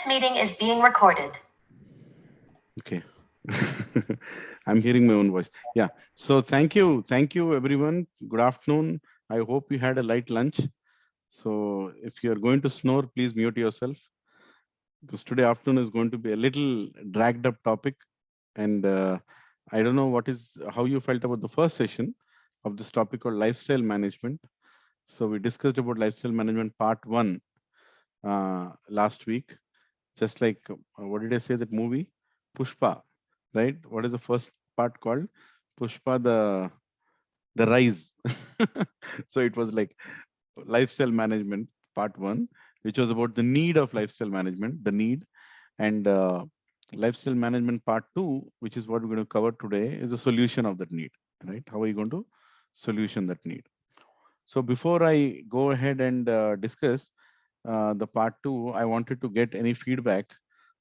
meeting is being recorded. Okay. I'm hearing my own voice. Yeah. So thank you. Thank you, everyone. Good afternoon. I hope you had a light lunch. So if you're going to snore, please mute yourself, because today afternoon is going to be a little dragged up topic. And I don't know how you felt about the first session of this topic called lifestyle management. So we discussed about lifestyle management part 1 last week. Just like, what did I say, that movie? Pushpa, right? What is the first part called? Pushpa, the rise. So it was like lifestyle management part 1, which was about the need of lifestyle management, the need. And lifestyle management part 2, which is what we're going to cover today, is the solution of that need, right? How are you going to solution that need? So before I go ahead and discuss the part 2, I wanted to get any feedback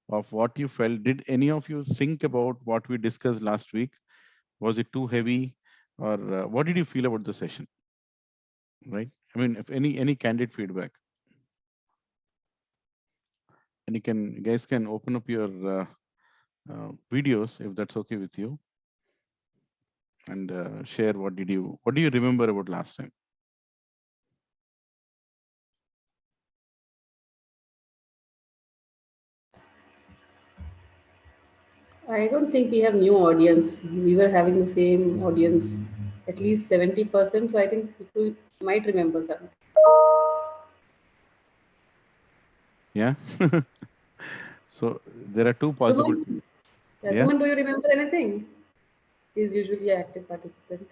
of what you felt. Did any of you think about what we discussed last week? Was it too heavy, or what did you feel about the session? Right? I mean, if any candid feedback, and you guys can open up your videos if that's okay with you, and share what do you remember about last time? I don't think we have new audience. We were having the same audience, at least 70%. So I think people might remember some. Yeah. So there are two possibilities. Yeah. Suman, do you remember anything? He's usually an active participant.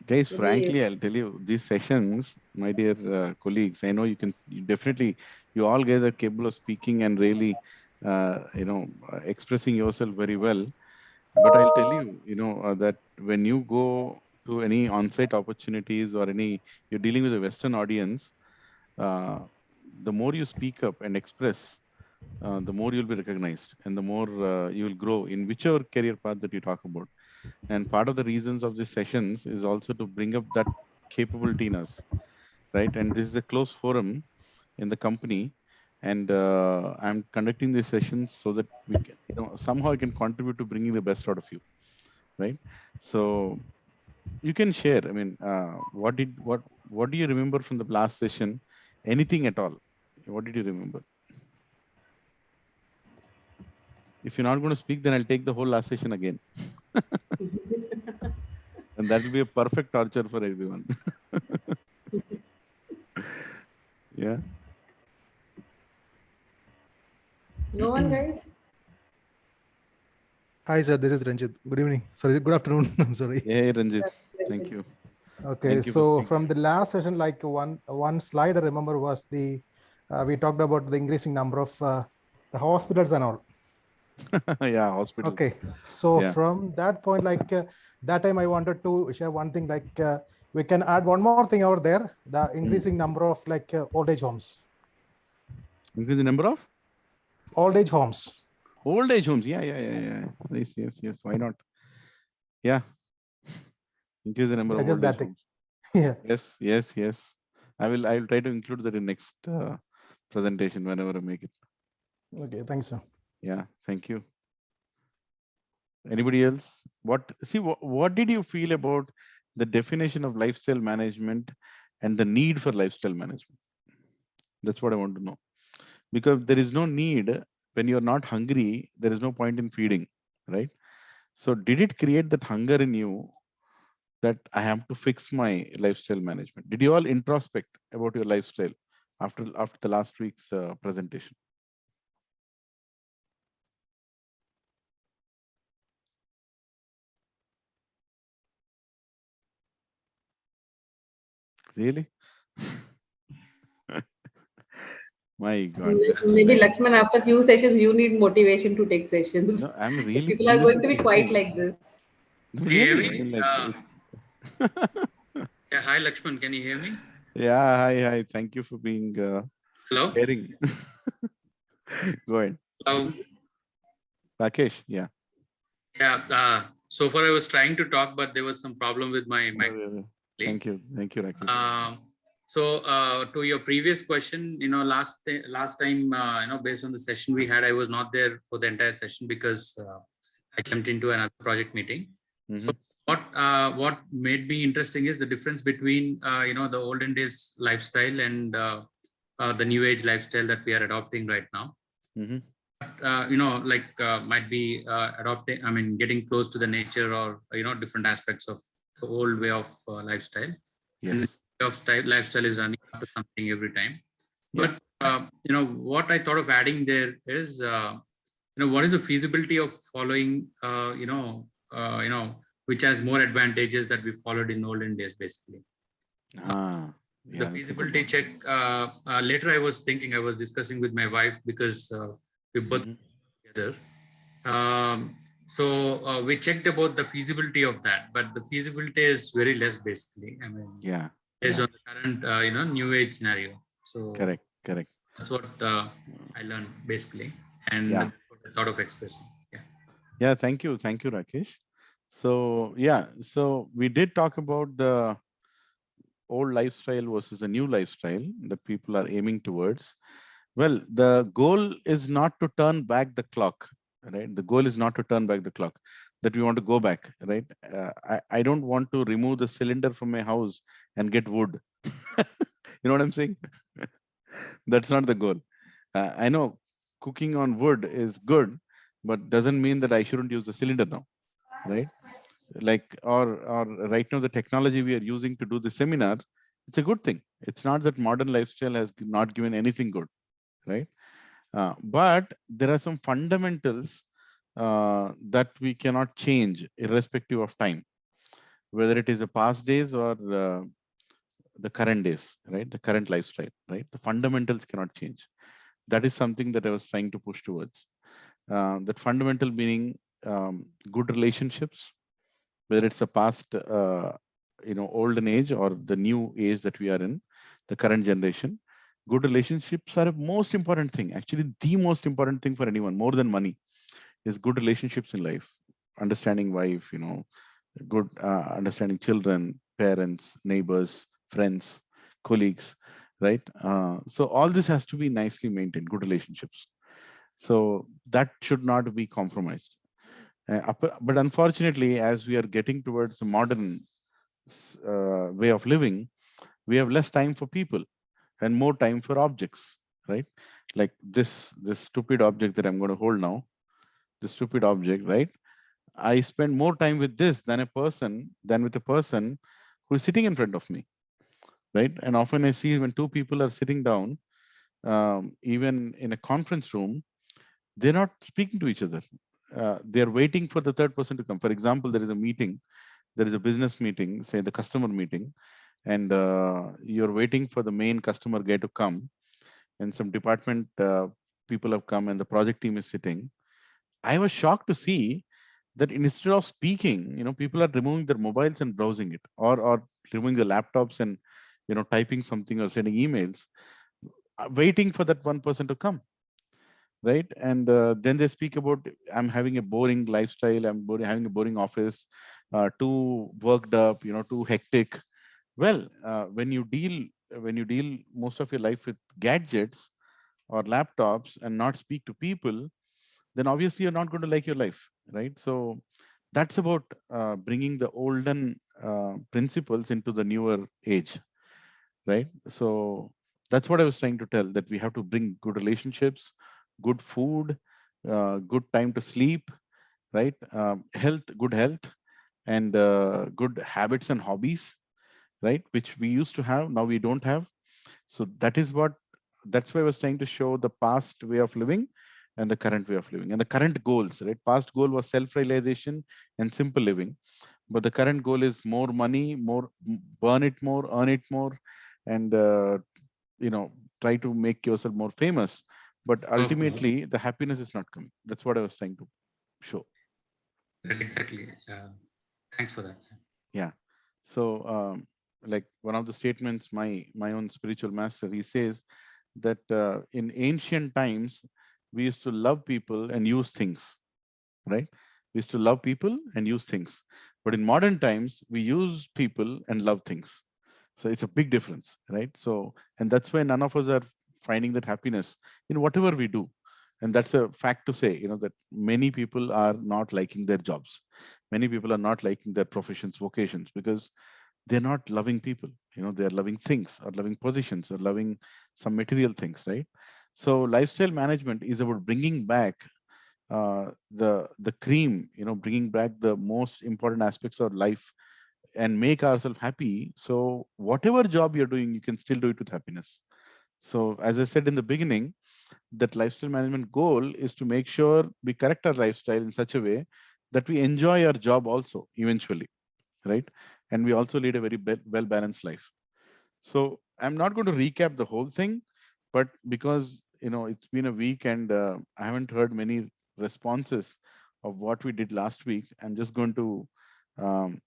Guys, frankly, I'll tell you, these sessions, my dear colleagues, I know you all guys are capable of speaking and really, expressing yourself very well. But I'll tell you, that when you go to any on-site opportunities or you're dealing with a Western audience, the more you speak up and express, the more you'll be recognized, and the more you will grow in whichever career path that you talk about. And part of the reasons of these sessions is also to bring up that capability in us, right? And this is a closed forum in the company, and I'm conducting these sessions so that we can, somehow I can contribute to bringing the best out of you, right? So you can share. I mean, what do you remember from the last session? Anything at all? What did you remember? If you're not going to speak, then I'll take the whole last session again. And that will be a perfect torture for everyone. Yeah. No one, guys? Hi, sir. This is Ranjit. Good evening. Sorry, good afternoon. I'm sorry. Hey, Ranjit. Thank you. Okay, Thank you so from the last session, like one slide I remember was we talked about the increasing number of the hospitals and all. Yeah, hospitals. Okay, so from that point, like that time I wanted to share one thing, like we can add one more thing over there, the increasing number of like old age homes. Increasing number of? Old age homes. Old age homes. Yeah. Yes. Why not? Yeah. Increase the number of old age homes. Yeah. Yes. I will try to include that in next presentation whenever I make it. Okay, thanks, sir. Yeah, thank you. Anybody else? What did you feel about the definition of lifestyle management and the need for lifestyle management? That's what I want to know. Because there is no need when you're not hungry, there is no point in feeding, right? So did it create that hunger in you that I have to fix my lifestyle management? Did you all introspect about your lifestyle after the last week's presentation? Really? My God. Maybe Lakshman, after few sessions, you need motivation to take sessions. No, I'm really. People are going to be quiet like this. Really? I mean, Yeah, hi Lakshman, can you hear me? Yeah, hi. Thank you for being Hello? caring. Go ahead. Hello. Rakesh, yeah. Yeah, so far I was trying to talk, but there was some problem with my mic. Thank you, Rakesh. So to your previous question, last time, based on the session we had, I was not there for the entire session because I jumped into another project meeting. So what made me interesting is the difference between the olden days lifestyle and the new age lifestyle that we are adopting right now. Might be adopting, I mean, getting close to the nature, or different aspects of the old way of lifestyle. And Yes. the way of lifestyle is running after something every time. Yeah. But what I thought of adding there is what is the feasibility of following which has more advantages that we followed in olden days, basically. Yeah, The that's a good feasibility one. check, later I was thinking, I was discussing with my wife, because we both together. So we checked about the feasibility of that, but the feasibility is very less, basically. I mean, Yeah. based Yeah. on the current, new age scenario. So Correct. Correct. that's what I learned, basically, and Yeah. that's what I thought of expressing. Yeah. Yeah. Thank you. Thank you, Rakesh. So yeah. So we did talk about the old lifestyle versus the new lifestyle that people are aiming towards. Well, the goal is not to turn back the clock, right? The goal is not to turn back the clock, that we want to go back, right? I don't want to remove the cylinder from my house and get wood. You know what I'm saying? That's not the goal. I know cooking on wood is good, but doesn't mean that I shouldn't use the cylinder now, right? Like, or right now the technology we are using to do the seminar, it's a good thing. It's not that modern lifestyle has not given anything good, right? But there are some fundamentals that we cannot change irrespective of time, whether it is the past days or the current days, right? The current lifestyle, right? The fundamentals cannot change. That is something that I was trying to push towards. That fundamental meaning, good relationships, whether it's a past, olden age or the new age that we are in, the current generation. Good relationships are a most important thing. Actually, the most important thing for anyone, more than money, is good relationships in life. Understanding wife, good understanding children, parents, neighbors, friends, colleagues, right? So all this has to be nicely maintained, good relationships. So that should not be compromised. But unfortunately, as we are getting towards the modern way of living, we have less time for people and more time for objects, right? Like this stupid object that I'm going to hold now, this stupid object, right? I spend more time with this than with a person who is sitting in front of me, right? And often I see when two people are sitting down, even in a conference room, they're not speaking to each other. They're waiting for the third person to come. For example, there is a meeting, there is a business meeting, say the customer meeting, and you're waiting for the main customer guy to come, and some department people have come and the project team is sitting. I was shocked to see that instead of speaking, people are removing their mobiles and browsing it, or removing the laptops and typing something or sending emails, waiting for that one person to come, right? And then they speak about, I'm having a boring lifestyle, having a boring office, too worked up, too hectic. Well, when you deal most of your life with gadgets or laptops and not speak to people, then obviously you're not going to like your life, right? So that's about bringing the olden principles into the newer age, right? So that's what I was trying to tell, that we have to bring good relationships, good food, good time to sleep, right? Good health, and good habits and hobbies, right? Which we used to have, now we don't have. So that's why I was trying to show the past way of living and the current way of living and the current goals, right? Past goal was self-realization and simple living, but the current goal is more money, burn it more, earn it more, and you know try to make yourself more famous. But ultimately, the happiness is not coming. That's what I was trying to show. Right, exactly. Thanks for that. Yeah. So, like one of the statements, my own spiritual master, he says that in ancient times we used to love people and use things, right? We used to love people and use things, but in modern times we use people and love things. So it's a big difference, right? So, and that's why none of us are finding that happiness in whatever we do. And that's a fact to say, that many people are not liking their jobs. Many people are not liking their professions, vocations, because they're not loving people. They're loving things or loving positions or loving some material things, right? So lifestyle management is about bringing back the cream, bringing back the most important aspects of life and make ourselves happy. So whatever job you're doing, you can still do it with happiness. So as I said in the beginning, that lifestyle management goal is to make sure we correct our lifestyle in such a way that we enjoy our job also eventually, right? And we also lead a very well balanced life. So I'm not going to recap the whole thing, but because it's been a week and I haven't heard many responses of what we did last week, um,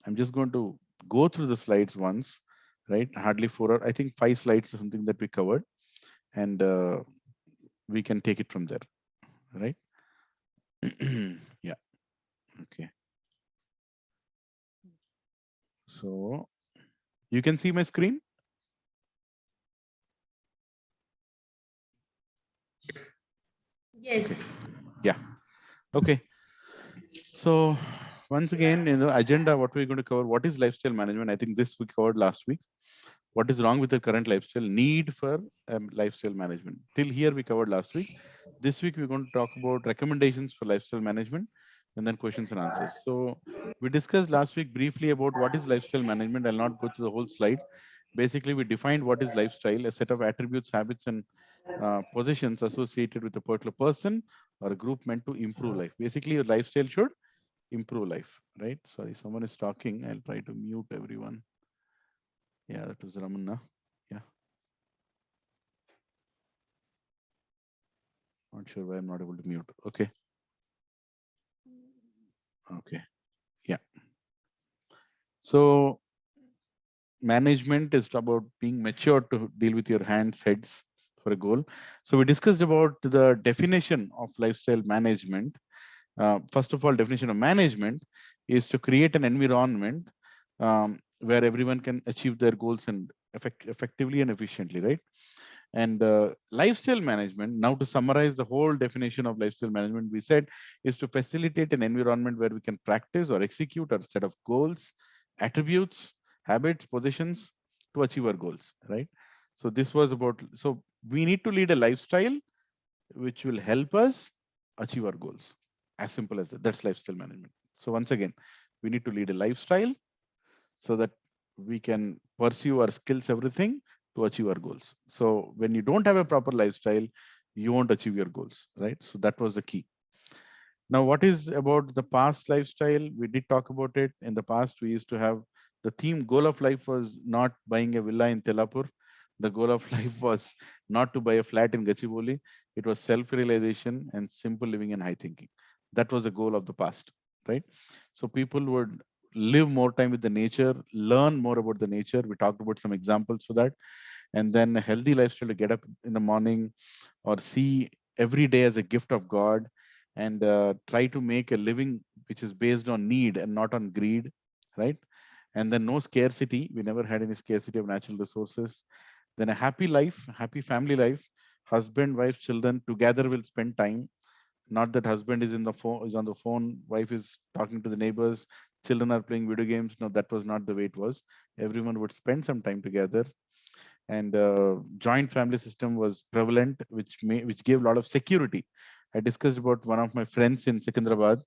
I'm just going to go through the slides once, right? Hardly 4 or I think 5 slides is something that we covered, and we can take it from there, right? Yeah. Okay. So you can see my screen. Yes. Okay. Yeah. Okay. So once again, agenda, what we're going to cover, what is lifestyle management? I think this we covered last week. What is wrong with the current lifestyle? Need for lifestyle management. Till here we covered last week. This week we're going to talk about recommendations for lifestyle management and then questions and answers. So we discussed last week briefly about what is lifestyle management. I'll not go through the whole slide. Basically, we defined what is lifestyle, a set of attributes, habits, and positions associated with a particular person or a group meant to improve life. Basically, your lifestyle should improve life, right? Sorry, someone is talking. I'll try to mute everyone. Yeah, that was Ramana. Yeah. Not sure why I'm not able to mute. Okay. Okay. Yeah. So management is about being mature to deal with your hands, heads for a goal. So we discussed about the definition of lifestyle management. First of all, definition of management is to create an environment where everyone can achieve their goals and effectively and efficiently, right? And lifestyle management, now to summarize the whole definition of lifestyle management, we said is to facilitate an environment where we can practice or execute our set of goals, attributes, habits, positions to achieve our goals, right? So this was about, so we need to lead a lifestyle which will help us achieve our goals. As simple as that. That's lifestyle management. So once again, we need to lead a lifestyle so that we can pursue our skills, everything to achieve our goals. So when you don't have a proper lifestyle, you won't achieve your goals, right? So that was the key. Now, what is about the past lifestyle? We did talk about it. In the past, we used to have the theme goal of life was not buying a villa in Telapur. The goal of life was not to buy a flat in Gachibowli. It was self-realization and simple living and high thinking. That was the goal of the past, right? So people would live more time with the nature, learn more about the nature. We talked about some examples for that. And then a healthy lifestyle to get up in the morning or see every day as a gift of God and try to make a living which is based on need and not on greed, right? And then no scarcity. We never had any scarcity of natural resources. Then a happy life, happy family life. Husband, wife, children together will spend time. Not that husband is in the phone, is on the phone, wife is talking to the neighbors, children are playing video games. No, that was not the way it was. Everyone would spend some time together, and joint family system was prevalent, which gave a lot of security. I discussed about one of my friends in Secunderabad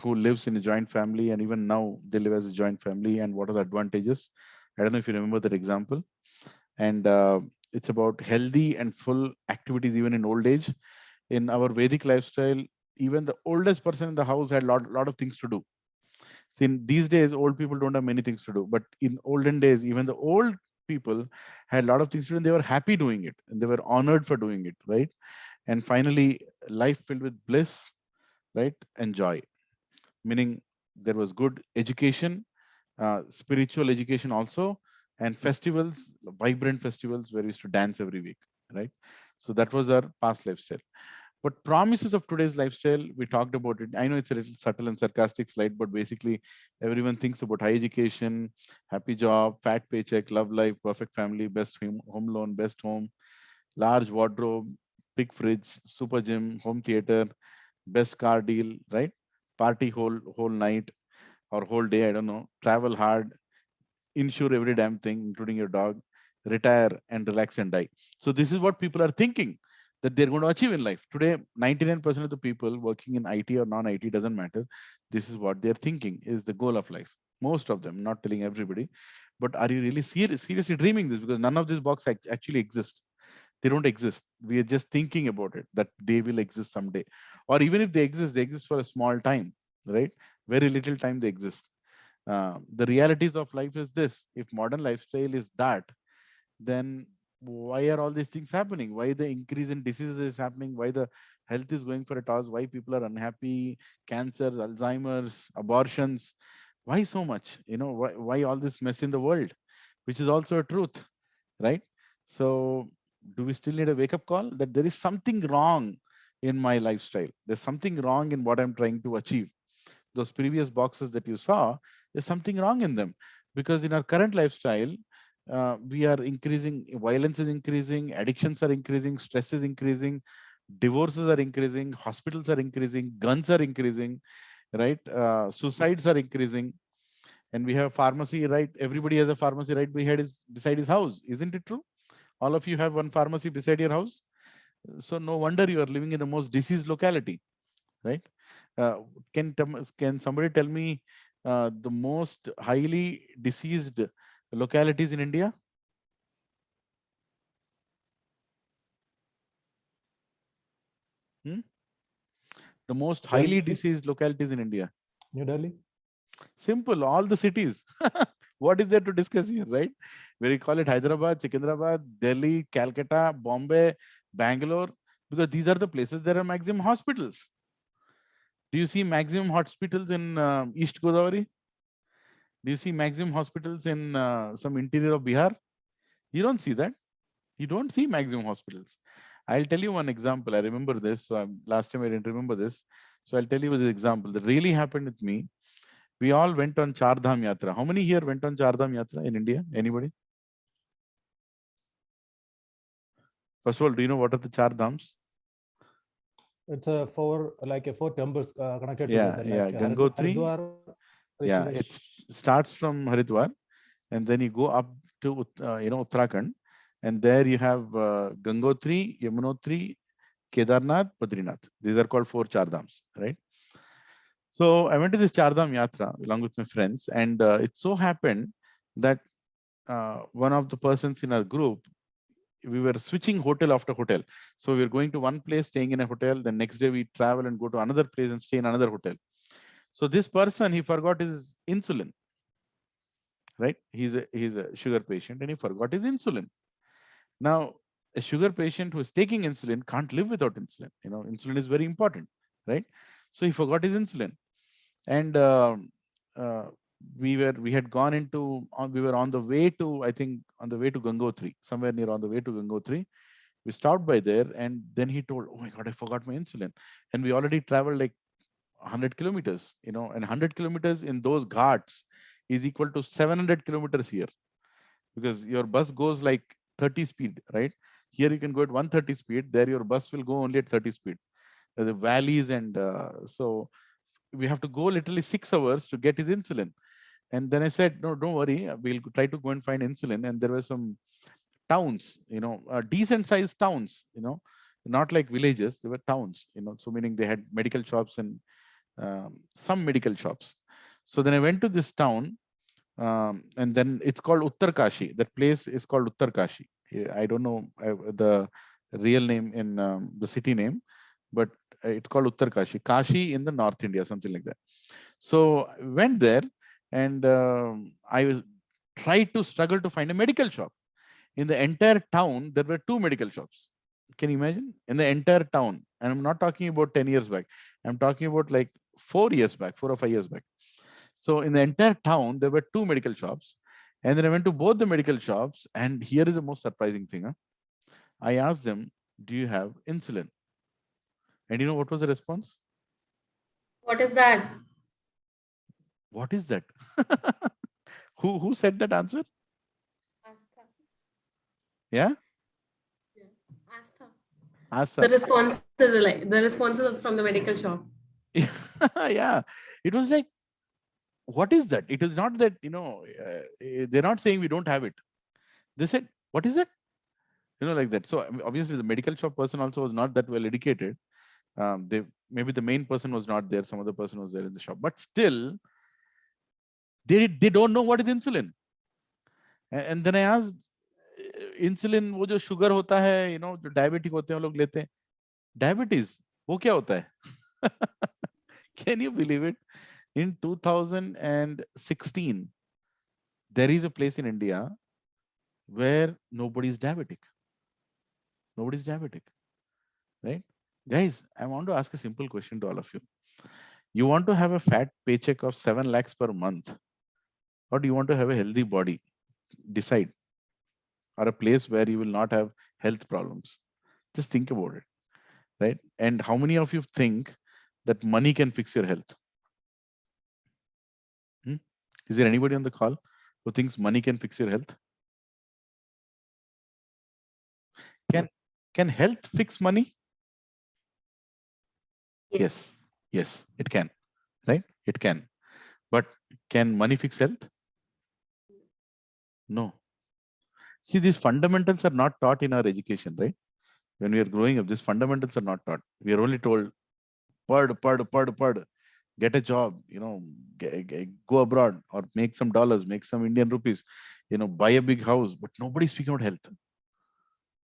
who lives in a joint family, and even now they live as a joint family, and what are the advantages. I don't know if you remember that example. And it's about healthy and full activities even in old age. In our Vedic lifestyle, even the oldest person in the house had lot of things to do. See, in these days, old people don't have many things to do. But in olden days, even the old people had a lot of things to do, and they were happy doing it, and they were honored for doing it, right? And finally, life filled with bliss, right, and joy. Meaning there was good education, spiritual education also, and festivals, vibrant festivals where we used to dance every week, right? So that was our past lifestyle. But promises of today's lifestyle, we talked about it. I know it's a little subtle and sarcastic slide, but basically everyone thinks about high education, happy job, fat paycheck, love life, perfect family, best home loan, best home, large wardrobe, big fridge, super gym, home theater, best car deal, right? Party whole night or whole day, I don't know. Travel hard, insure every damn thing, including your dog, retire and relax and die. So this is what people are thinking that they're going to achieve in life. Today, 99% of the people working in IT or non-IT, doesn't matter. This is what they're thinking is the goal of life. Most of them, not telling everybody. But are you really seriously dreaming this? Because none of these boxes actually exist. They don't exist. We are just thinking about it, that they will exist someday. Or even if they exist for a small time, right? Very little time they exist. The realities of life is this: if modern lifestyle is that, then why are all these things happening? Why the increase in diseases is happening? Why the health is going for a toss? Why people are unhappy? Cancers, Alzheimer's, abortions. Why so much? Why all this mess in the world? Which is also a truth, right? So do we still need a wake up call that there is something wrong in my lifestyle? There's something wrong in what I'm trying to achieve. Those previous boxes that you saw, there's something wrong in them, because in our current lifestyle, we are increasing, violence is increasing, addictions are increasing, stress is increasing, divorces are increasing, hospitals are increasing, guns are increasing, right? Suicides are increasing, and we have pharmacy, right? Everybody has a pharmacy right beside his house. Isn't it true? All of you have one pharmacy beside your house. So no wonder you are living in the most diseased locality, right? Uh, can somebody tell me the most highly diseased localities in India? Hmm? The most highly Delhi, diseased localities in India. New Delhi. Simple, all the cities. What is there to discuss here, right? Where you call it Hyderabad, Secunderabad, Delhi, Calcutta, Bombay, Bangalore, because these are the places there are maximum hospitals. Do you see maximum hospitals in East Godavari? Do you see maximum hospitals in some interior of Bihar? You don't see that. You don't see maximum hospitals. I'll tell you one example. I remember this. So last time I didn't remember this. So I'll tell you this example that really happened with me. We all went on Char Dham Yatra. How many here went on Char Dham Yatra in India? Anybody? First of all, do you know what are the Char Dhams? It's a four temples connected Yeah, together, yeah. like Gangotri. Haridwar, Yeah, Rishikesh. it starts from Haridwar, and then you go up to Uttarakhand, and there you have Gangotri, Yamunotri, Kedarnath, Badrinath. These are called 4 Char Dhams, right? So I went to this Char Dham Yatra along with my friends, and it so happened that one of the persons in our group, we were switching hotel after hotel. So we were going to one place, staying in a hotel. The next day we travel and go to another place and stay in another hotel. So this person, he forgot his insulin, right? He's a sugar patient and he forgot his insulin. Now, a sugar patient who is taking insulin can't live without insulin. Insulin is very important, right? So he forgot his insulin, and uh, we had gone into we were on the way to, I think, on the way to Gangotri, somewhere near on the way to Gangotri. We stopped by there, and then he told, "Oh my God, I forgot my insulin." And we already traveled like 100 kilometers, and 100 kilometers in those ghats is equal to 700 kilometers here, because your bus goes like 30 speed, right? Here you can go at 130 speed. There your bus will go only at 30 speed. The valleys, and so we have to go literally 6 hours to get his insulin. And then I said, no, don't worry, we'll try to go and find insulin. And there were some towns, decent sized towns, not like villages, they were towns, so meaning they had medical shops and some medical shops. So then I went to this town, and then it's called Uttarkashi. That place is called Uttarkashi. I don't know the real name in the city name, but it's called Uttarkashi. Kashi in the North India, something like that. So I went there, and I was tried to struggle to find a medical shop. In the entire town, there were 2 medical shops. Can you imagine? In the entire town, and I'm not talking about 10 years back. I'm talking about like 4 years back, 4 or 5 years back. So in the entire town, there were 2 medical shops. And then I went to both the medical shops. And here is the most surprising thing. I asked them, do you have insulin? And you know what was the response? What is that? What is that? Who said that answer? Asta. Yeah, Yeah. Asta. Asa. The responses from the medical shop. Yeah, it was like, what is that? It is not that, they're not saying we don't have it. They said, what is it? Like that. So I mean, obviously the medical shop person also was not that well educated. They maybe the main person was not there, some other person was there in the shop, but still they don't know what is insulin. And then I asked, insulin वो जो sugar होता है, जो diabetic होते हैं वो लोग लेते हैं, diabetes वो क्या होता है? Can you believe it? In 2016, there is a place in India where nobody is diabetic. Nobody is diabetic, right? Guys, I want to ask a simple question to all of you. You want to have a fat paycheck of 7 lakhs per month, or do you want to have a healthy body? Decide. Or a place where you will not have health problems. Just think about it, right? And how many of you think that money can fix your health? Hmm? Is there anybody on the call who thinks money can fix your health? Can health fix money? Yes. Yes, it can, right? It can. But can money fix health? No. See, these fundamentals are not taught in our education, right? When we are growing up, these fundamentals are not taught. We are only told, pad, get a job, go abroad or make some dollars, make some Indian rupees, buy a big house. But nobody's speaking about health.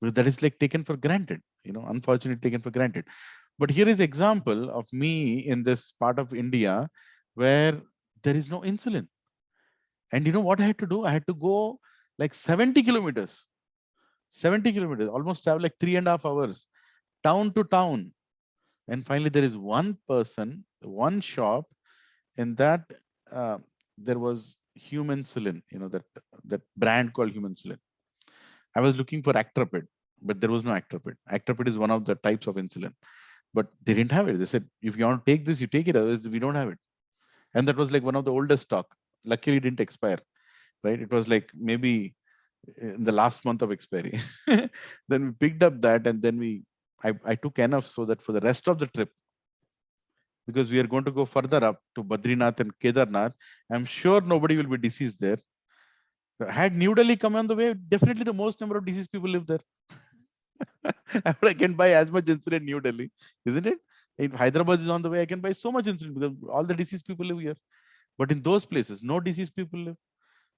Because that is like taken for granted, unfortunately taken for granted. But here is example of me in this part of India where there is no insulin. And you know what I had to do? I had to go like 70 kilometers, almost travel like 3.5 hours, town to town. And finally, there is one person, one shop, in that there was human insulin, that brand called human insulin. I was looking for Actrapid, but there was no Actrapid. Actrapid is one of the types of insulin, but they didn't have it. They said, if you want to take this, you take it, otherwise we don't have it. And that was like one of the oldest stock. Luckily, it didn't expire, right? It was like maybe in the last month of expiry. Then we picked up that, and then I took enough so that for the rest of the trip, because we are going to go further up to Badrinath and Kedarnath, I'm sure nobody will be deceased there. Had New Delhi come on the way, definitely the most number of deceased people live there. I can buy as much insulin in New Delhi, isn't it? If Hyderabad is on the way, I can buy so much insulin because all the deceased people live here. But in those places, no deceased people live.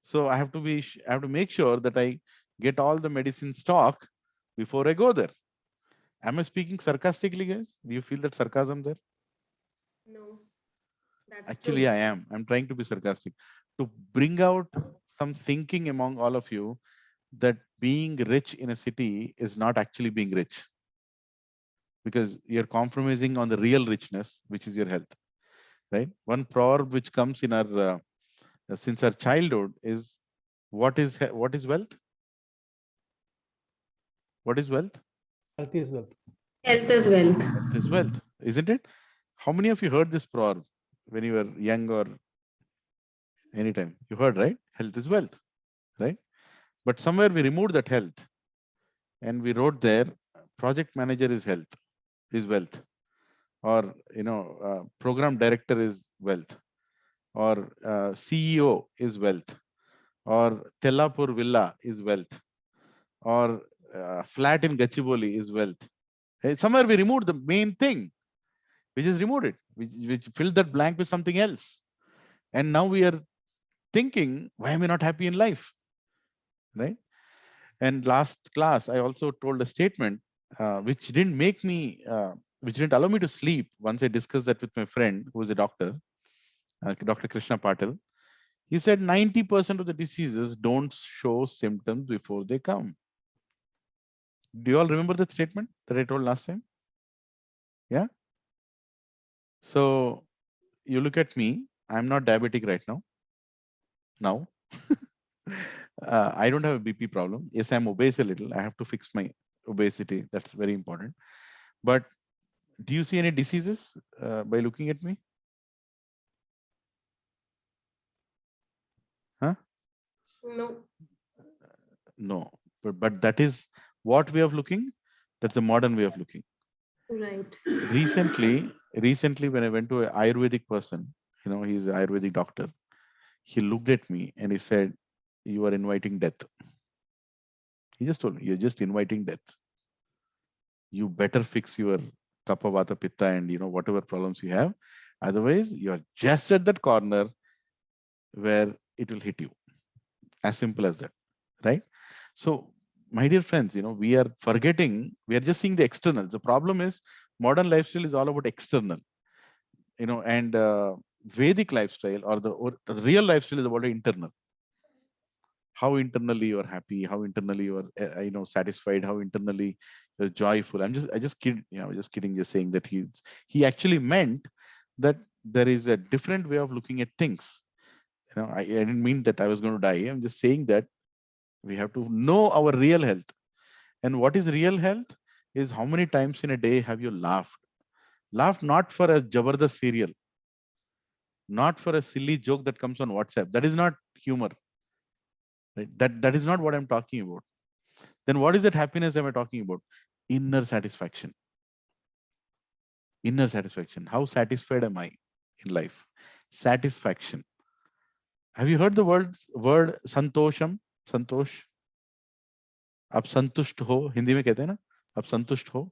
So I have to make sure that I get all the medicine stock before I go there. Am I speaking sarcastically, guys? Do you feel that sarcasm there? No, that's Actually, true. I am. I'm trying to be sarcastic to bring out some thinking among all of you that being rich in a city is not actually being rich, because you're compromising on the real richness, which is your health, right? One proverb which comes in our since our childhood is, what is wealth? What is wealth? Health is wealth. Health is wealth. Health is wealth, isn't it? How many of you heard this proverb when you were young or anytime? You heard, right? Health is wealth, right? But somewhere we removed that health and we wrote there, project manager is wealth, or program director is wealth, or CEO is wealth, or Tellapur villa is wealth, or flat in Gachibowli is wealth. Somewhere we removed the main thing. We just removed it, which filled that blank with something else. And now we are thinking, why am I not happy in life? Right? And last class, I also told a statement which didn't which didn't allow me to sleep once I discussed that with my friend who is a doctor, Dr. Krishna Patil. He said 90% of the diseases don't show symptoms before they come. Do you all remember that statement that I told last time? Yeah. So you look at me, I'm not diabetic right now. Now, I don't have a BP problem. Yes, I'm obese a little. I have to fix my obesity. That's very important. But Do you see any diseases by looking at me? Huh? No. No, but that is what way of looking? That's a modern way of looking. Right. Recently, when I went to an Ayurvedic person, he's an Ayurvedic doctor. He looked at me and he said, "You are inviting death." He just told me, "You're just inviting death. You better fix your kapha, vata, pitta, and whatever problems you have. Otherwise, you are just at that corner where it will hit you." As simple as that, right? So, my dear friends, we are forgetting, we are just seeing the external. The problem is modern lifestyle is all about external, and Vedic lifestyle or the real lifestyle is about the internal. How internally you are happy, how internally you are, satisfied, how internally you're joyful. I just kidding, just kidding, just saying that he actually meant that there is a different way of looking at things. I didn't mean that I was going to die. I'm just saying that we have to know our real health. And what is real health is how many times in a day have you laughed? Laughed not for a Jabardast serial, not for a silly joke that comes on WhatsApp. That is not humor. Right? That is not what I'm talking about. Then what is that happiness am I talking about? Inner satisfaction. Inner satisfaction. How satisfied am I in life? Satisfaction. Have you heard the word santosham? Santosh. आप संतुष्ट हो हिंदी में कहते हैं ना आप संतुष्ट हो.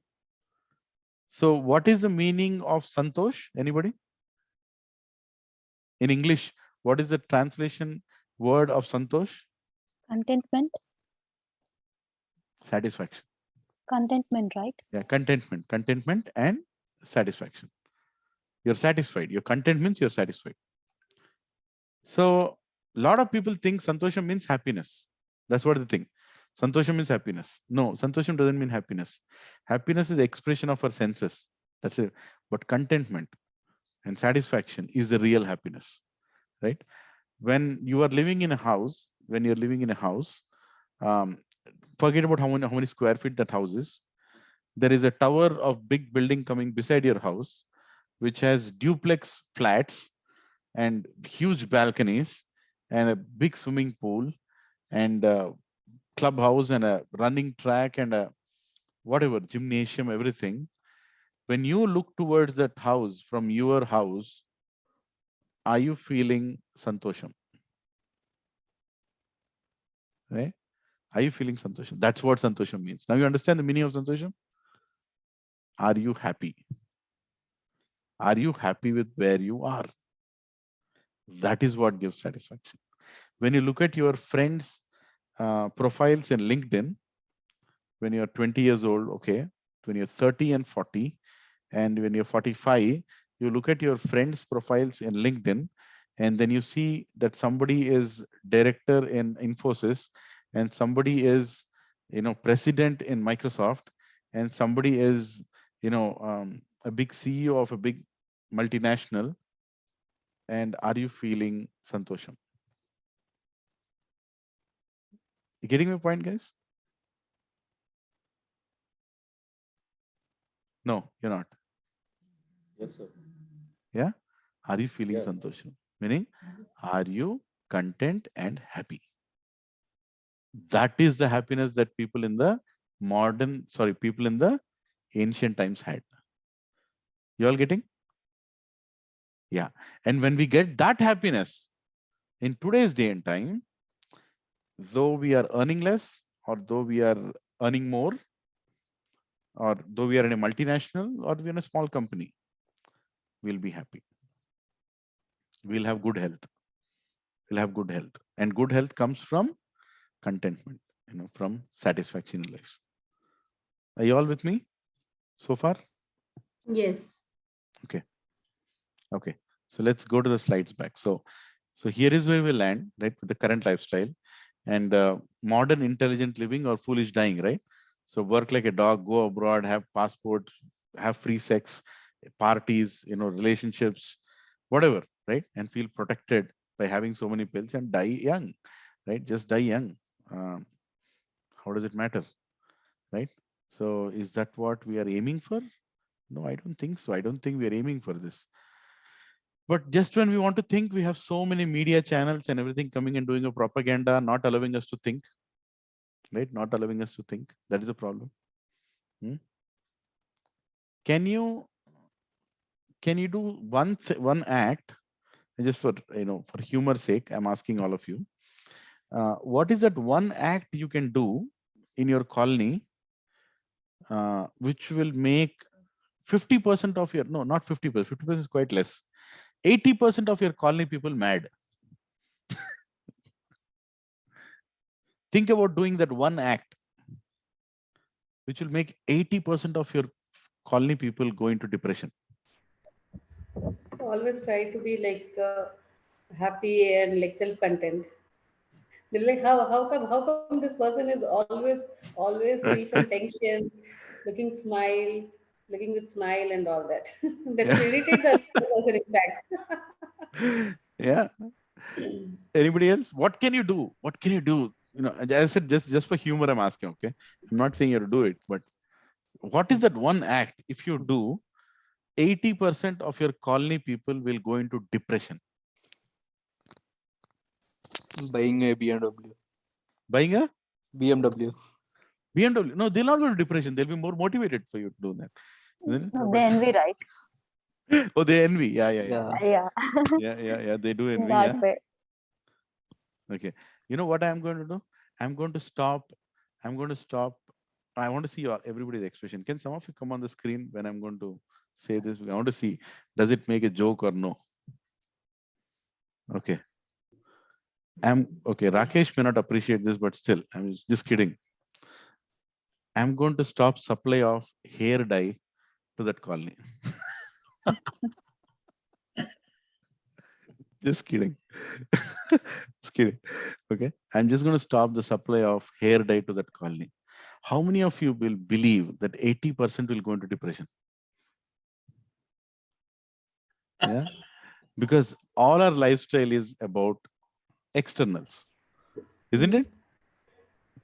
So what is the meaning of santosh? Anybody? In English, what is the translation word of santosh? Contentment. Satisfaction. Contentment, right? Yeah, contentment and satisfaction. You're satisfied. Your content means you're satisfied. So a lot of people think santosham means happiness. That's what they think. Santosham means happiness. No, santosham doesn't mean happiness. Happiness is the expression of our senses. That's it. But contentment and satisfaction is the real happiness, right? When you are living in a house, forget about how many square feet that house is. There is a tower of big building coming beside your house, which has duplex flats and huge balconies and a big swimming pool and a clubhouse and a running track and a whatever gymnasium, everything. When you look towards that house from your house, are you feeling santosham? Right? Are you feeling santosham? That's what santosham means. Now you understand the meaning of santosham? Are you happy? Are you happy with where you are? That is what gives satisfaction. When you look at your friends' profiles in LinkedIn, when you're 20 years old, okay, when you're 30 and 40, and when you're 45, you look at your friends' profiles in LinkedIn, and then you see that somebody is director in Infosys, and somebody is, president in Microsoft, and somebody is, a big CEO of a big multinational. And are you feeling santosham? You getting my point, guys? No, you're not. Yes, sir. Yeah. Are you feeling Yeah. santosham? Meaning, are you content and happy? That is the happiness that people in the ancient times had. You all getting? Yeah. And when we get that happiness in today's day and time, though we are earning less or though we are earning more, or though we are in a multinational or we are in a small company, we'll be happy. We'll have good health. We'll have good health. And good health comes from contentment, from satisfaction in life. Are you all with me so far? Yes. Okay. Okay. So let's go to the slides back. So here is where we land, right, with the current lifestyle and modern intelligent living or foolish dying, right? So work like a dog, go abroad, have passports, have free sex, parties, relationships, whatever, right? And feel protected by having so many pills and die young, right? Just die young. How does it matter, right? So is that what we are aiming for? No, I don't think so. I don't think we are aiming for this. But just when we want to think, we have so many media channels and everything coming and doing a propaganda, not allowing us to think, right? Not allowing us to think. That is a problem. Can you do one act, just for for humor's sake? I'm asking all of you. What is that one act you can do in your colony, which will make 50% of your, no, not 50%, 50% is quite less, 80% of your colony people mad? Think about doing that one act, which will make 80% of your colony people go into depression. Always try to be like happy and like self-content. They're like, how come this person is always free from tension, looking smile, looking with smile and all that. That will irritate the other person, in fact. Yeah. Anybody else? What can you do? What can you do? As I said, just for humor, I'm asking. Okay, I'm not saying you have to do it, but what is that one act? If you do, 80% of your colony people will go into depression. Buying a BMW. Buying a BMW. BMW? No, they'll not go to depression. They'll be more motivated for you to do that. Isn't it? No, they envy, right? Oh, they envy. Yeah. Yeah. Yeah. They do envy. That Yeah. way. Okay. You know what I'm going to do? I'm going to stop. I want to see everybody's expression. Can some of you come on the screen when I'm going to say this? I want to see, does it make a joke or no? Okay. Okay. Rakesh may not appreciate this, but still, I'm just kidding. I'm going to stop supply of hair dye to that colony. Just kidding. Just kidding. Okay. I'm just going to stop the supply of hair dye to that colony. How many of you will believe that 80% will go into depression? Yeah. Because all our lifestyle is about externals, isn't it?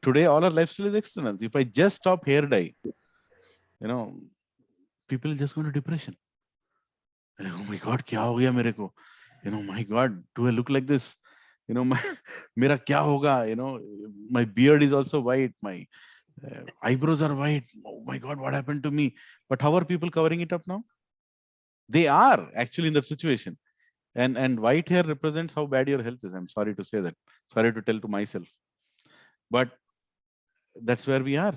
Today, all our lifestyle is externals. If I just stop hair dye, people just go into depression. Like, oh my God, kya ho gaya mere ko? My God, do I look like this? Mera kya hoga? My beard is also white. My eyebrows are white. Oh my God, what happened to me? But how are people covering it up now? They are actually in that situation. And white hair represents how bad your health is. I'm sorry to say that. Sorry to tell to myself. But that's where we are.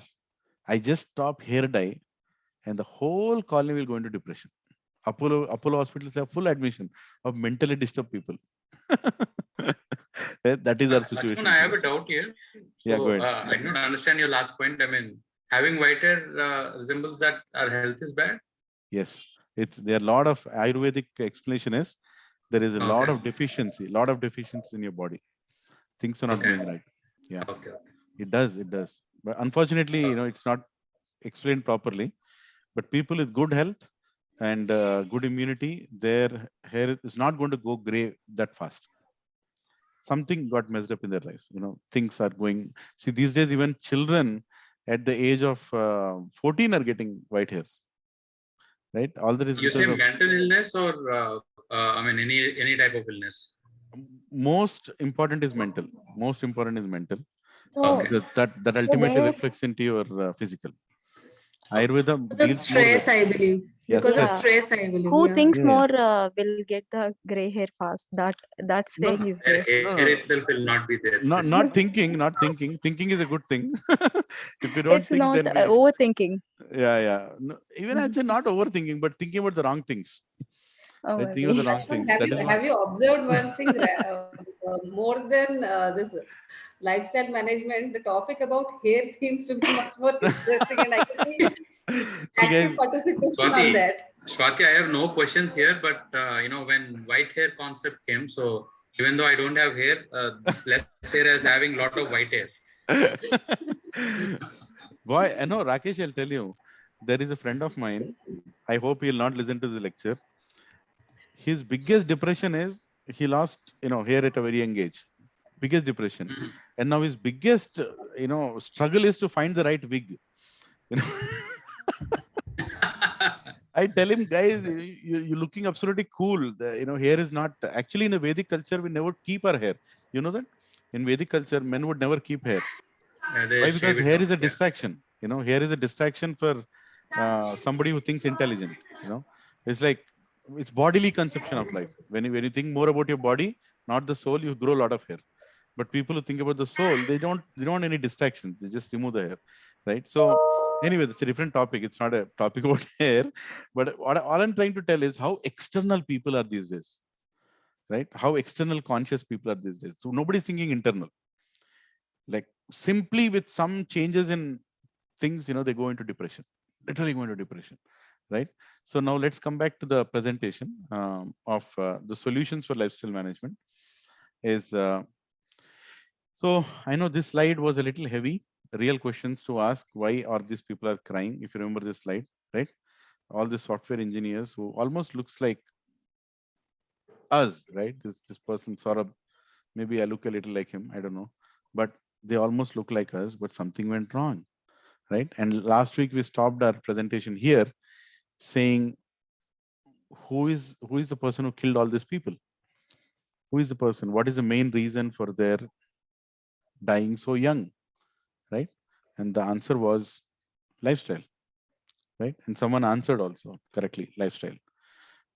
I just stop hair dye and the whole colony will go into depression. Apollo hospitals have full admission of mentally disturbed people. That is our situation. Lakshman, I have a doubt here. Yeah, So, go ahead. I don't understand your last point. I mean, having white hair resembles that our health is bad? Yes. There are a lot of Ayurvedic explanation is there is a lot of deficiency in your body. Things are not going right. Yeah. Okay. It does. But unfortunately, it's not explained properly. But people with good health and good immunity, their hair is not going to go gray that fast. Something got messed up in their life. Things are going. See, these days, even children at the age of 14 are getting white hair. Right? All that is You say mental illness or any type of illness? Most important is mental. So, Because that ultimately reflects into your physical. Ayurveda Because of stress, I believe. Yes, Because of Yeah. stress, I believe. who Yeah. thinks Yeah. more will get the gray hair fast? That saying is there. Hair itself will not be there. Not thinking. Thinking is a good thing. If you don't It's think, not then overthinking. yeah. No, even I'd say not overthinking, but thinking about the wrong things. Oh, Right? Thinking about the maybe. wrong things. Have you observed one thing? More than this lifestyle management, the topic about hair seems to be much more interesting, and I can see active participation on that. Swati, I have no questions here, but when white hair concept came, so even though I don't have hair, this less hair as having lot of white hair. Boy, I know, Rakesh, I'll tell you, there is a friend of mine. I hope he'll not listen to the lecture. His biggest depression is he lost, hair at a very young age. Biggest depression. And now his biggest, struggle is to find the right wig. I tell him, guys, you're looking absolutely cool. Hair is not actually in a Vedic culture. We never keep our hair. You know that in Vedic culture, men would never keep hair. They Why? shave Because it hair off, is a yeah. distraction. Hair is a distraction for somebody who thinks intelligent. It's like it's bodily conception of life. When you think more about your body, not the soul, you grow a lot of hair. But people who think about the soul, they don't want any distractions. They just remove the hair, right? So anyway, it's a different topic. It's not a topic about hair. But all I'm trying to tell is how external people are these days, right? How external conscious people are these days. So nobody's thinking internal. Like simply with some changes in things, they go into depression, literally go into depression, right? So now let's come back to the presentation of the solutions for lifestyle management. So I know this slide was a little heavy. Real questions to ask: why are these people are crying? If you remember this slide, right? All the software engineers who almost looks like us, right? This person Saurabh, maybe I look a little like him, I don't know, but they almost look like us, but something went wrong, right? And last week we stopped our presentation here saying who is the person who killed all these people? Who is the person? What is the main reason for their dying so young, right? And the answer was lifestyle, right? And someone answered also correctly, lifestyle,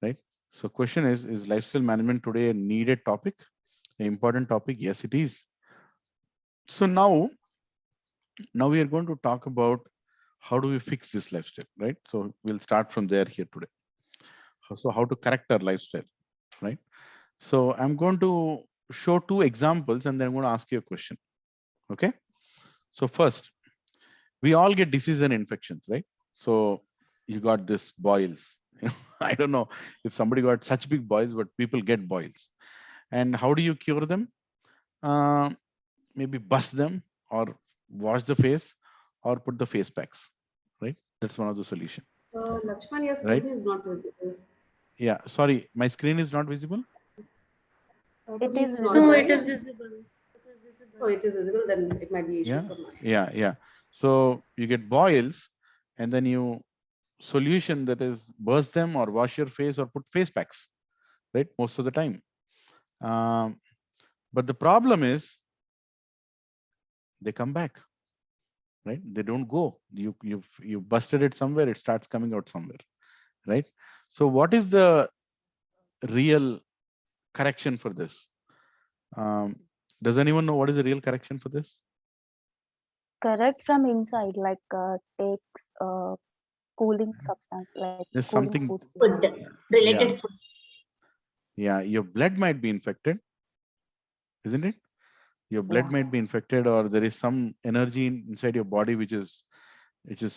right? So question is lifestyle management today a needed topic, an important topic? Yes, it is. So now we are going to talk about how do we fix this lifestyle, right? So we'll start from there here today. So how to correct our lifestyle, right? So I'm going to show two examples and then I'm going to ask you a question. Okay. So first, we all get disease and infections, right? So you got this boils. I don't know if somebody got such big boils, but people get boils. And how do you cure them? Maybe bust them or wash the face or put the face packs, right? That's one of the solution, Lakshman, your right? screen is not visible. Yeah, sorry, my screen is not visible. To It me, is it's not No, visible. it there. is visible. It is Oh, visible. it is visible. Then it might be issue Yeah, from my end. yeah. So you get boils and then you solution that is burst them or wash your face or put face packs, right? Most of the time. But the problem is they come back, right? They don't go. You busted it somewhere, it starts coming out somewhere, right? So what is the real correction for this? Does anyone know what is the real correction for this? Correct from inside, like takes cooling substance, like There's cooling something, foods. Food, yeah, related food. yeah. Your blood might be infected, isn't it? Your blood Yeah. might be infected, or there is some energy inside your body which is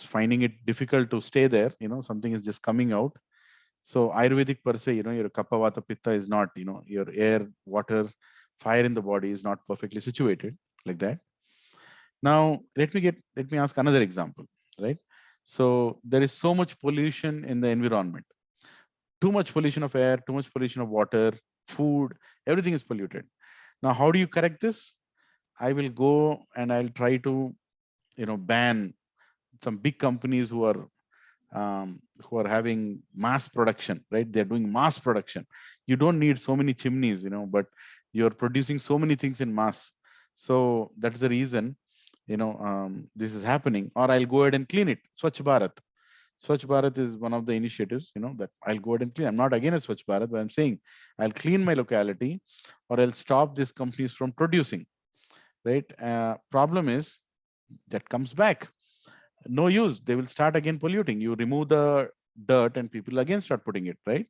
finding it difficult to stay there. Something is just coming out. So Ayurvedic per se, your kapha vata pitta is not, your air, water, fire in the body is not perfectly situated like that. Now let me ask another example, right? So there is so much pollution in the environment, too much pollution of air, too much pollution of water, food, everything is polluted. Now how do you correct this? I will go and I'll try to ban some big companies who are having mass production, right? They're doing mass production. You don't need so many chimneys, but you're producing so many things in mass. So that's the reason, this is happening. Or I'll go ahead and clean it. Swachh Bharat. Swachh Bharat is one of the initiatives, that I'll go ahead and clean. I'm not against Swachh Bharat, but I'm saying I'll clean my locality or I'll stop these companies from producing, right? Problem is that comes back. No use. They will start again polluting. You remove the dirt and people again start putting it, right?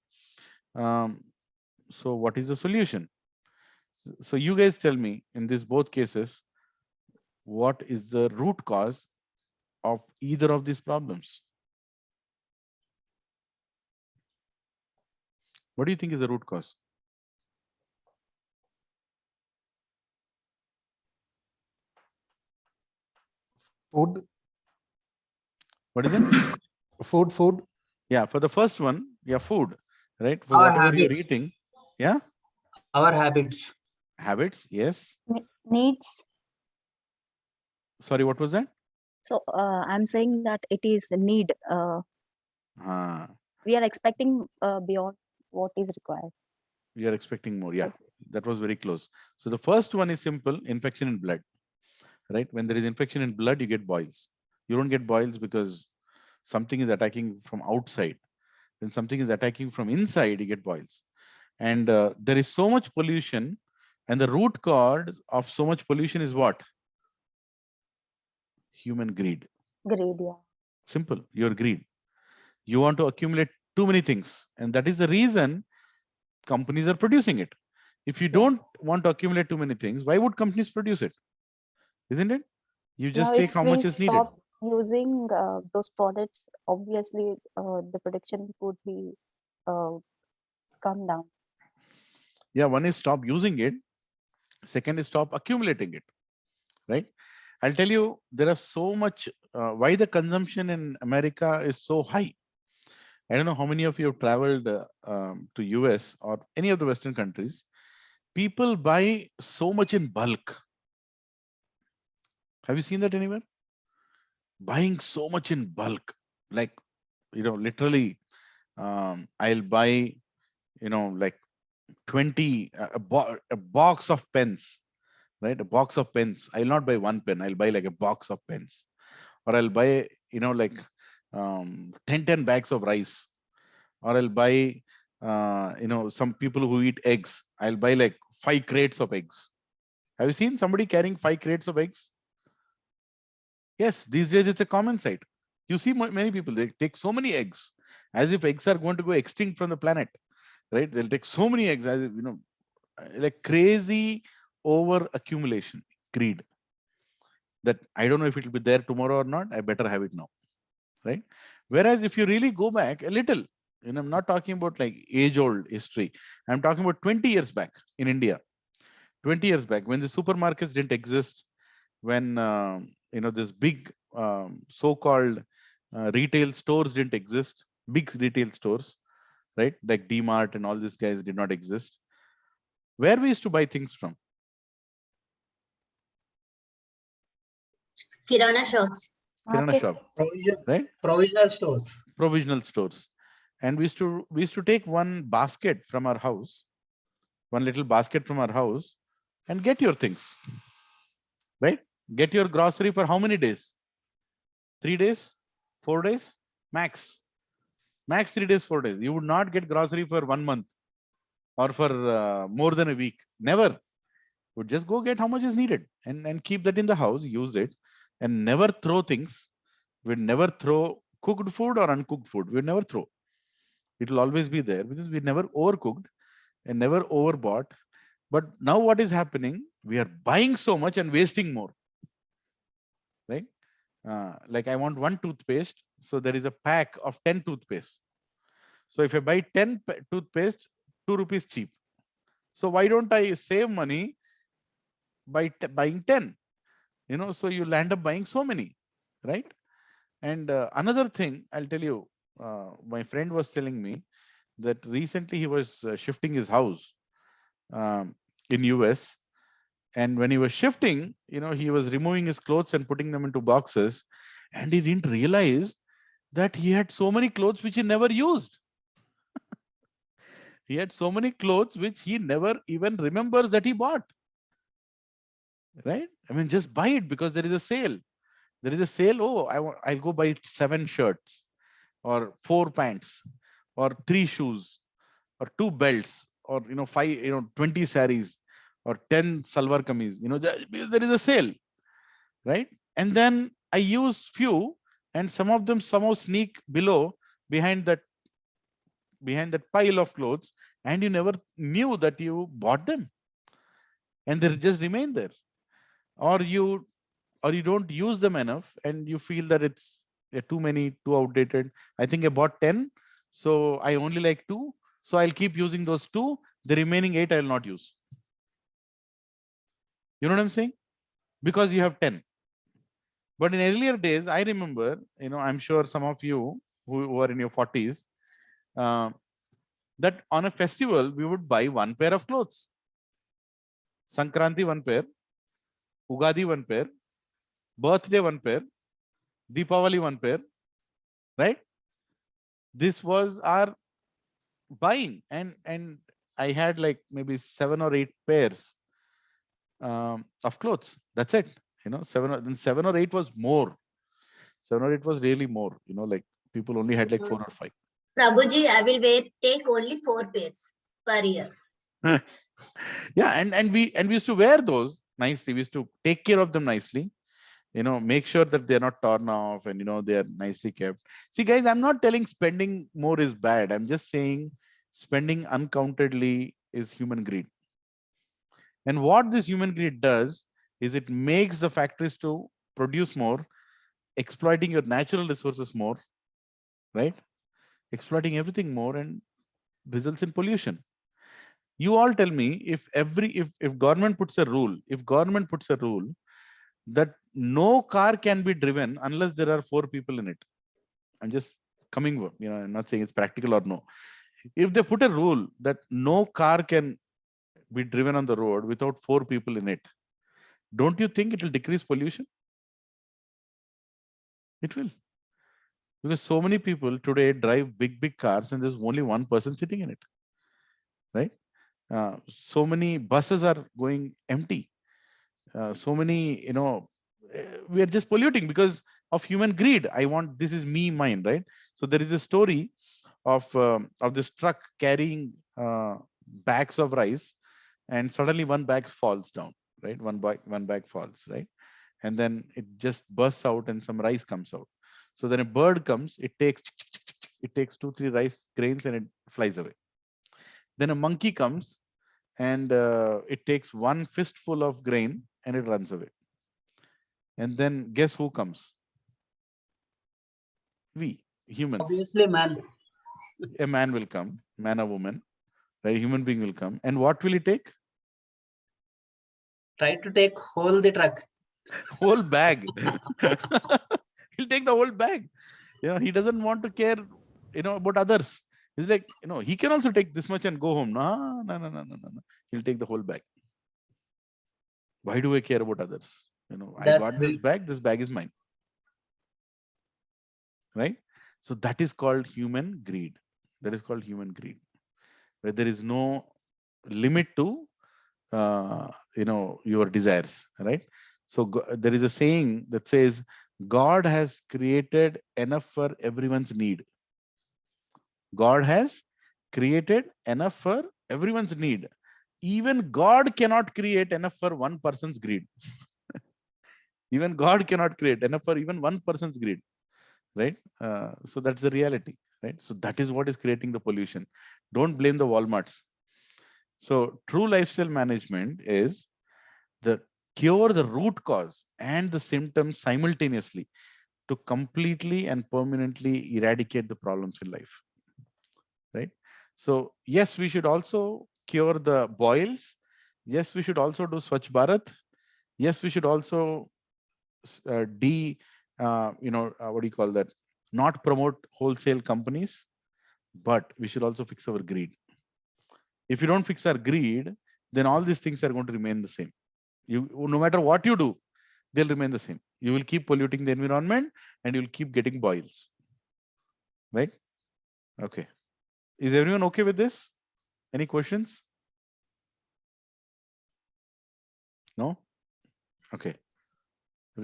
So what is the solution? So you guys tell me in this both cases, what is the root cause of either of these problems? What do you think is the root cause? Food. What is it? Food. Yeah, for the first one, yeah, food, right? For Our whatever you're habits. eating. Yeah. Our habits. Habits, yes. Needs. Sorry, what was that? So I'm saying that it is need. we are expecting beyond what is required. We are expecting more. So, Yeah, that was very close. So the first one is simple: infection in blood. Right? When there is infection in blood, you get boils. You don't get boils because something is attacking from outside. When something is attacking from inside, you get boils. And there is so much pollution, and the root cause of so much pollution is what? Human greed. greed, yeah. Simple. Your greed. You want to accumulate too many things, and that is the reason companies are producing it. If you Yeah. don't want to accumulate too many things, why would companies produce it? Isn't it? You Now, just if take how we much is needed. stop using those products, obviously the production would be come down. Yeah, one is stop using it. Second is stop accumulating it. Right? I'll tell you, there are so much. Why the consumption in America is so high? I don't know how many of you have traveled to US or any of the Western countries. People buy so much in bulk. Have you seen that anywhere? Buying so much in bulk, like, literally, I'll buy, like 20, a box of pens, right? A box of pens. I'll not buy one pen. I'll buy like a box of pens, or I'll buy, like 10 bags of rice, or I'll buy, some people who eat eggs. I'll buy like 5 crates of eggs. Have you seen somebody carrying 5 crates of eggs? Yes, these days it's a common sight. You see many people, they take so many eggs as if eggs are going to go extinct from the planet, right? They'll take so many eggs as if, like crazy over accumulation, greed. That I don't know if it will be there tomorrow or not. I better have it now, right? Whereas if you really go back a little, I'm not talking about like age-old history. I'm talking about 20 years back in India. 20 years back, when the supermarkets didn't exist, when this big so-called retail stores didn't exist, big retail stores, right? Like D-Mart and all these guys did not exist. Where we used to buy things from? Kirana shops. Kirana shop, right? Provisional stores. Provisional stores. And we used to take one basket from our house, one little basket from our house, and get your things, right? Get your grocery for how many days? 3 days, 4 days, max. Max 3 days, 4 days. You would not get grocery for 1 month or for more than a week. Never. Would just go get how much is needed and keep that in the house, use it, and never throw things. We'd never throw cooked food or uncooked food. We'd never throw. It will always be there because we never overcooked and never overbought. But now what is happening? We are buying so much and wasting more. Right? Like I want one toothpaste. So there is a pack of 10 toothpaste. So if I buy 10 toothpaste, 2 rupees cheap. So why don't I save money by buying 10? So you land up buying so many, right? And another thing I'll tell you, my friend was telling me that recently he was shifting his house in US. And when he was shifting, he was removing his clothes and putting them into boxes. And he didn't realize that he had so many clothes which he never used. He had so many clothes which he never even remembers that he bought. Right? I mean, just buy it because there is a sale. There is a sale. Oh, I'll go buy 7 shirts or 4 pants or 3 shoes or 2 belts or 5, 20 saris or 10 salwar kameez. There is a sale, right? And then I use few, and some of them somehow sneak behind that pile of clothes, and you never knew that you bought them, and they just remain there, or you don't use them enough, and you feel that it's too many, too outdated. I think I bought 10, so I only like 2, so I'll keep using those 2. The remaining 8 I'll not use. You know what I'm saying? Because you have 10. But in earlier days, I remember, I'm sure some of you who are in your 40s, that on a festival, we would buy 1 pair of clothes. Sankranti 1 pair, Ugadi 1 pair, birthday 1 pair, Deepavali 1 pair, right? This was our buying, and I had like maybe 7 or 8 pairs of clothes. That's it. Then 7 or 8 was more. 7 or 8 was really more. Like people only had like 4 or 5. Prabhuji, I will take only 4 pairs per year. Yeah, and we used to wear those nicely. We used to take care of them nicely. Make sure that they're not torn off, and they are nicely kept. See, guys, I'm not telling spending more is bad. I'm just saying spending uncountedly is human greed. And what this human greed does is it makes the factories to produce more, exploiting your natural resources more, right? Exploiting everything more, and results in pollution. You all tell me, if government puts a rule, that no car can be driven unless there are 4 people in it. I'm just coming, I'm not saying it's practical or no. If they put a rule that no car can be driven on the road without 4 people in it, don't you think it will decrease pollution? It will. Because so many people today drive big cars and there's only one person sitting in it, right? So many buses are going empty. So many, we are just polluting because of human greed. This is me, mine, right? So there is a story of this truck carrying bags of rice, and suddenly one bag falls down, right? One bag falls, right? And then it just bursts out and some rice comes out. So then a bird comes, it takes 2-3 rice grains and it flies away. Then a monkey comes, and it takes one fistful of grain and it runs away. And then guess who comes? We humans. Obviously, man. A man will come, man or woman, right? A human being will come, and what will he take? Try to take whole the truck. Whole bag. He'll take the whole bag. He doesn't want to care, about others. He's like, he can also take this much and go home. No. He'll take the whole bag. Why do I care about others? I got this bag. This bag is mine. Right? So that is called human greed. That is called human greed, where there is no limit to, your desires, right? So there is a saying that says, God has created enough for everyone's need. God has created enough for everyone's need. Even God cannot create enough for one person's greed. Even God cannot create enough for even one person's greed, right? So that's the reality, right? So that is what is creating the pollution. Don't blame the Walmarts. So true lifestyle management is the cure the root cause and the symptoms simultaneously to completely and permanently eradicate the problems in life, right? So yes, we should also cure the boils. Yes, we should also do Swachh Bharat. Yes, we should also what do you call that? Not promote wholesale companies, but we should also fix our greed. If you don't fix our greed, then all these things are going to remain the same. No matter what you do, they'll remain the same. You will keep polluting the environment and you'll keep getting boils, right? Okay. Is everyone okay with this? Any questions? No? Okay.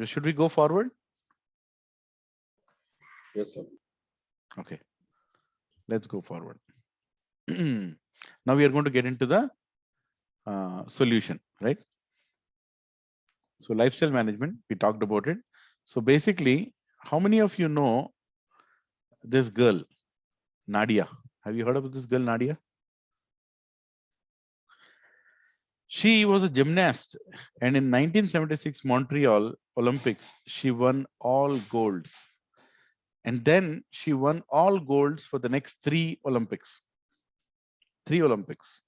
Should we go forward? Yes, sir. Okay. Let's go forward. Now we are going to get into the solution, right? So lifestyle management, we talked about it. So basically, how many of you know this girl, Nadia? Have you heard of this girl, Nadia? She was a gymnast, and in 1976 Montreal Olympics, she won all golds. And then she won all golds for the next 3 Olympics. 3 Olympics.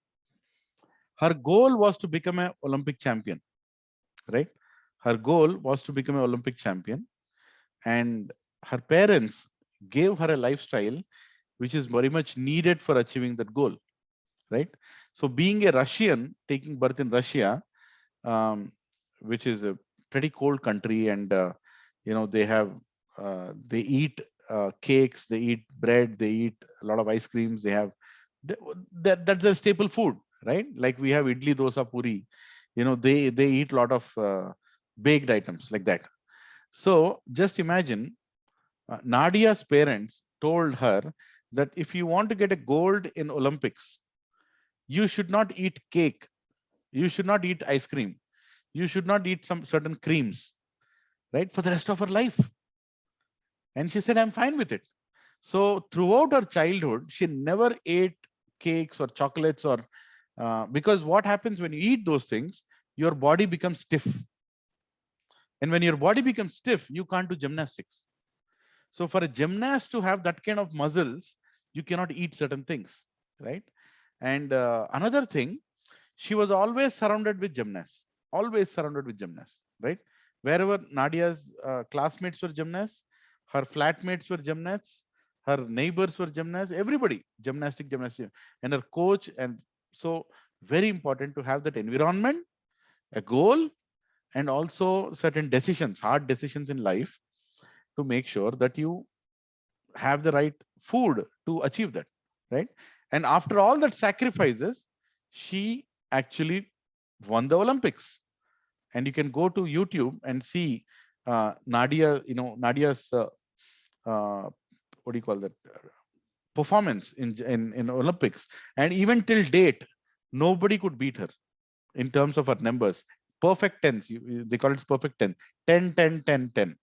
Her goal was to become an Olympic champion, right? Her goal was to become an Olympic champion. And her parents gave her a lifestyle which is very much needed for achieving that goal, right? So being a Russian, taking birth in Russia, which is a pretty cold country, and they eat cakes, they eat bread, they eat a lot of ice creams, they have that's a staple food, right? Like we have idli, dosa, puri, they eat a lot of baked items like that. So just imagine, Nadia's parents told her that if you want to get a gold in Olympics, you should not eat cake, you should not eat ice cream, you should not eat some certain creams, right, for the rest of her life. And she said, I'm fine with it. So throughout her childhood, she never ate cakes or chocolates or because what happens when you eat those things, your body becomes stiff. And when your body becomes stiff, you can't do gymnastics. So for a gymnast to have that kind of muscles, you cannot eat certain things, right? And another thing, she was always surrounded with gymnasts, right? Wherever Nadia's classmates were gymnasts, her flatmates were gymnasts, her neighbors were gymnasts, everybody gymnastic, and her coach. And so very important to have that environment, a goal, and also certain decisions, hard decisions in life, to make sure that you have the right food to achieve that, right? And after all that sacrifices, she actually won the Olympics. And you can go to YouTube and see Nadia, Nadia's what do you call that, performance in Olympics. And even till date, nobody could beat her in terms of her numbers. Perfect tens, they call it perfect 10, 10, 10, 10, 10.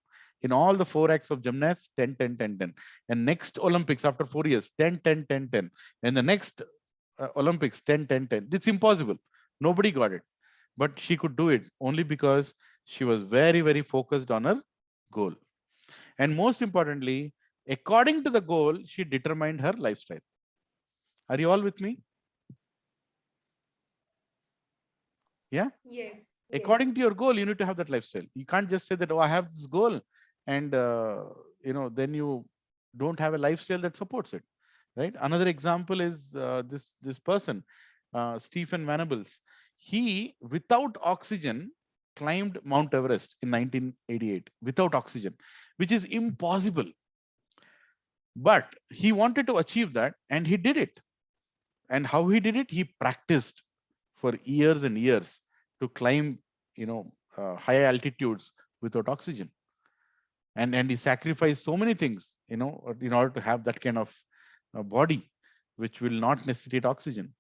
In all the 4 acts of gymnasts, 10, 10, 10, 10. And next Olympics after 4 years, 10, 10, 10, 10. And the next Olympics, 10, 10, 10. It's impossible. Nobody got it. But she could do it only because she was very, very focused on her goal. And most importantly, according to the goal, she determined her lifestyle. Are you all with me? Yeah? Yes. According to your goal, you need to have that lifestyle. You can't just say that, oh, I have this goal, and then you don't have a lifestyle that supports it, right? Another example is this person, Stephen Venables. He, without oxygen, climbed Mount Everest in 1988 without oxygen, which is impossible. But he wanted to achieve that, and he did it. And how he did it? He practiced for years and years to climb, high altitudes without oxygen. And he sacrificed so many things, in order to have that kind of body, which will not necessitate oxygen.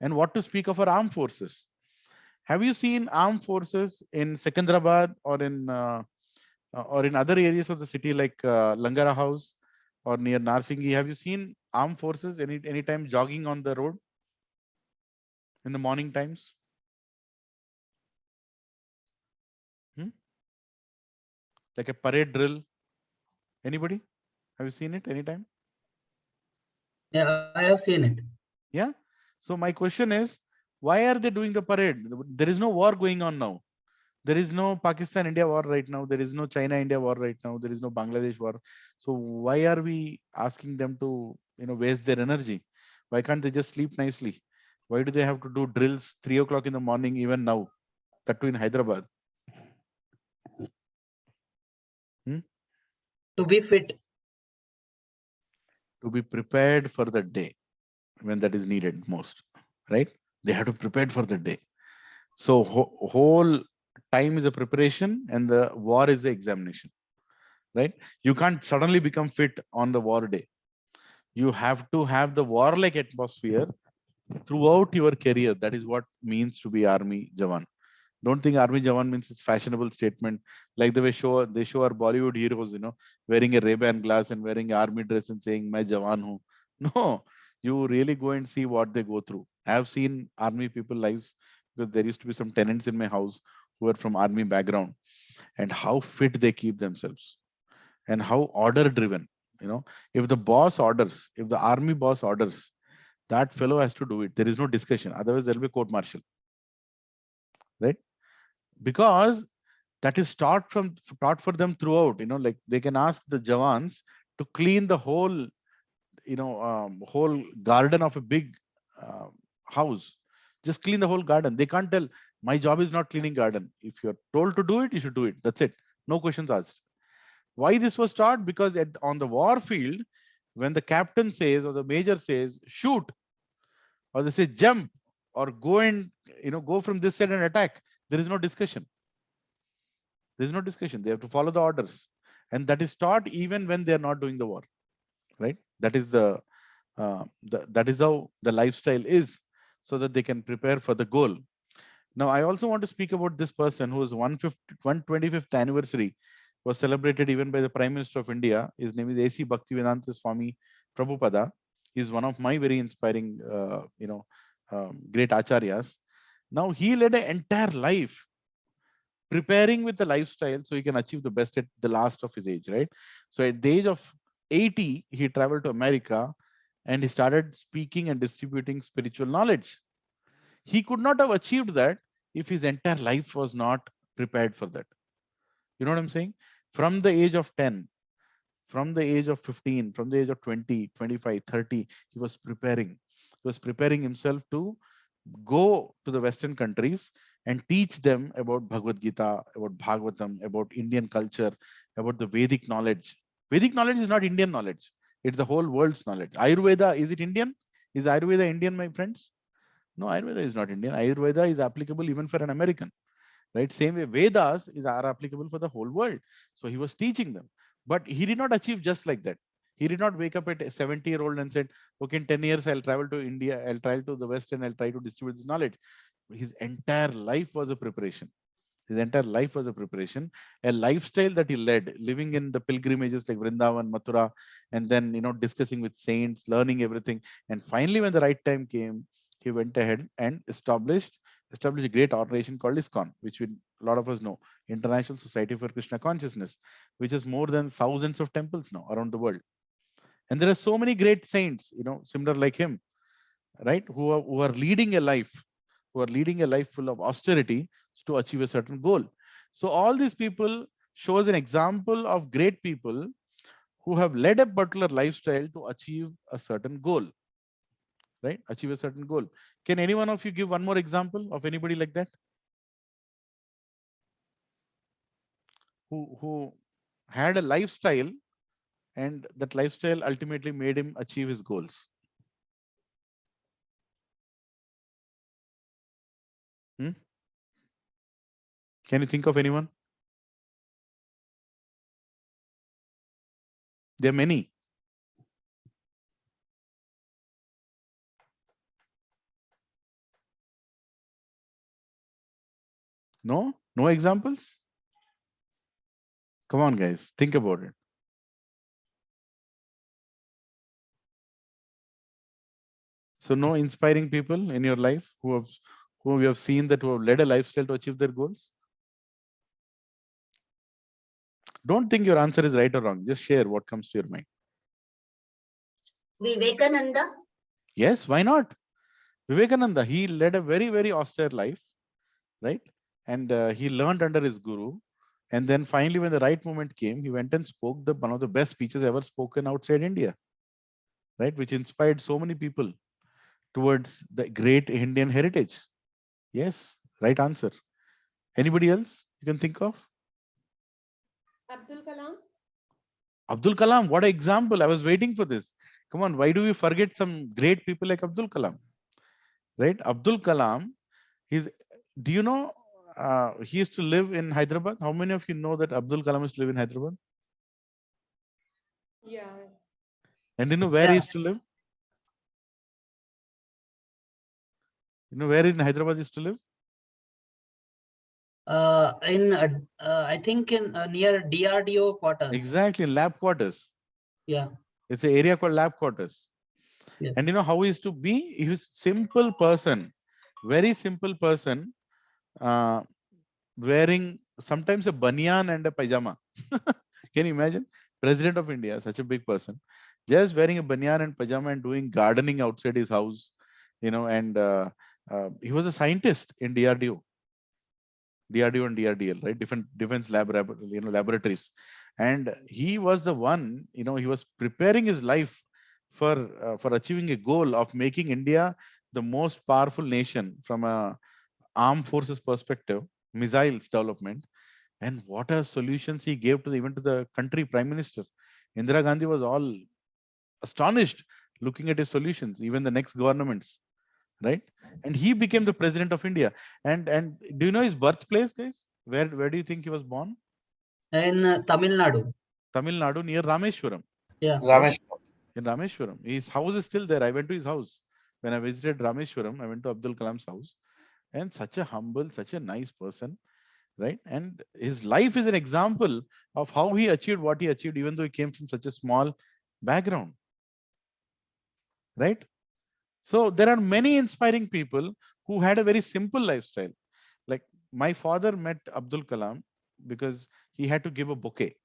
And what to speak of our armed forces? Have you seen armed forces in Secunderabad or in other areas of the city like Langara House or near Narsingi? Have you seen armed forces anytime jogging on the road in the morning times? Like a parade drill? Anybody? Have you seen it anytime? Yeah, I have seen it. Yeah. So my question is, why are they doing the parade? There is no war going on now. There is no Pakistan-India war right now. There is no China-India war right now. There is no Bangladesh war. So why are we asking them to, waste their energy? Why can't they just sleep nicely? Why do they have to do drills 3 o'clock in the morning even now? That too in Hyderabad. To be fit. To be prepared for the day when that is needed most, right? They have to prepare for the day. So whole time is a preparation and the war is the examination, right? You can't suddenly become fit on the war day. You have to have the warlike atmosphere throughout your career. That is what means to be army Jawan. Don't think army Jawan means it's fashionable statement, like the way they show our Bollywood heroes, wearing a Ray-Ban glass and wearing army dress and saying, "Main Jawan hu." No, you really go and see what they go through. I have seen army people lives, because there used to be some tenants in my house who are from army background, and how fit they keep themselves and how order driven. If the boss orders, if the army boss orders, that fellow has to do it. There is no discussion. Otherwise, there will be court martial, right? Because that is taught for them throughout. Like they can ask the Jawans to clean the whole, whole garden of a big house. Just clean the whole garden. They can't tell, my job is not cleaning garden. If you're told to do it, you should do it. That's it. No questions asked. Why this was taught? Because on the war field, when the captain says or the major says shoot, or they say jump, or go and go from this side and attack, there is no discussion. There is no discussion. They have to follow the orders, and that is taught even when they are not doing the war. Right? That is that is how the lifestyle is, so that they can prepare for the goal. Now, I also want to speak about this person whose 125th anniversary was celebrated even by the Prime Minister of India. His name is A.C. Bhaktivedanta Swami Prabhupada. He's one of my very inspiring, great acharyas. Now, he led an entire life preparing with the lifestyle so he can achieve the best at the last of his age, right? So at the age of 80, he traveled to America and he started speaking and distributing spiritual knowledge. He could not have achieved that if his entire life was not prepared for that. You know what I'm saying? From the age of 10, from the age of 15, from the age of 20, 25, 30, he was preparing. He was preparing himself to go to the Western countries and teach them about Bhagavad Gita, about Bhagavatam, about Indian culture, about the Vedic knowledge. Vedic knowledge is not Indian knowledge. It's the whole world's knowledge. Ayurveda, is it Indian? Is Ayurveda Indian, my friends? No, Ayurveda is not Indian. Ayurveda is applicable even for an American, right? Same way Vedas are applicable for the whole world. So he was teaching them, but he did not achieve just like that. He did not wake up at a 70-year-old and said, okay, in 10 years, I'll travel to India, I'll travel to the West and I'll try to distribute this knowledge. His entire life was a preparation. His entire life was a preparation, a lifestyle that he led, living in the pilgrimages like Vrindavan, Mathura, and then, discussing with saints, learning everything. And finally, when the right time came, he went ahead and established a great organization called ISKCON, which a lot of us know, International Society for Krishna Consciousness, which has more than thousands of temples now around the world. And there are so many great saints, similar like him, right, who are leading a life, full of austerity to achieve a certain goal. So all these people shows an example of great people who have led a particular lifestyle to achieve a certain goal, right? Achieve a certain goal. Can any one of you give one more example of anybody like that? Who had a lifestyle and that lifestyle ultimately made him achieve his goals? Can you think of anyone? There are many. No? No examples? Come on, guys, think about it. So no inspiring people in your life who you have seen that who have led a lifestyle to achieve their goals? Don't think your answer is right or wrong. Just share what comes to your mind. Vivekananda. Yes, why not? Vivekananda, he led a very, very austere life, right? And he learned under his guru. And then finally, when the right moment came, he went and spoke one of the best speeches ever spoken outside India, right? Which inspired so many people towards the great Indian heritage. Yes, right answer. Anybody else you can think of? Abdul Kalam. Abdul Kalam, what an example. I was waiting for this. Come on, why do we forget some great people like Abdul Kalam? Right? Abdul Kalam, do you know, he used to live in Hyderabad. How many of you know that Abdul Kalam used to live in Hyderabad? Yeah. And you know where he used to live? You know where in Hyderabad he used to live? I think in near DRDO quarters. Exactly, in lab quarters. Yeah. It's an area called lab quarters. Yes. And you know how he used to be? He was simple person, very simple person, wearing sometimes a banyan and a pajama. Can you imagine? President of India, such a big person, just wearing a banyan and pajama and doing gardening outside his house, and he was a scientist in DRDO and DRDL, right? Different defense laboratories. And he was the one, he was preparing his life for achieving a goal of making India the most powerful nation from a armed forces perspective, missiles development. And what are solutions he gave to even to the country prime minister. Indira Gandhi was all astonished looking at his solutions, even the next governments, right? And he became the president of India. And do you know his birthplace, guys? Where do you think he was born? In Tamil Nadu. Tamil Nadu, near Rameshwaram. Yeah. In Rameshwaram. His house is still there. I went to his house. When I visited Rameshwaram, I went to Abdul Kalam's house. And such a humble, such a nice person, right? And his life is an example of how he achieved what he achieved, even though he came from such a small background, right? So there are many inspiring people who had a very simple lifestyle. Like my father met Abdul Kalam because he had to give a bouquet.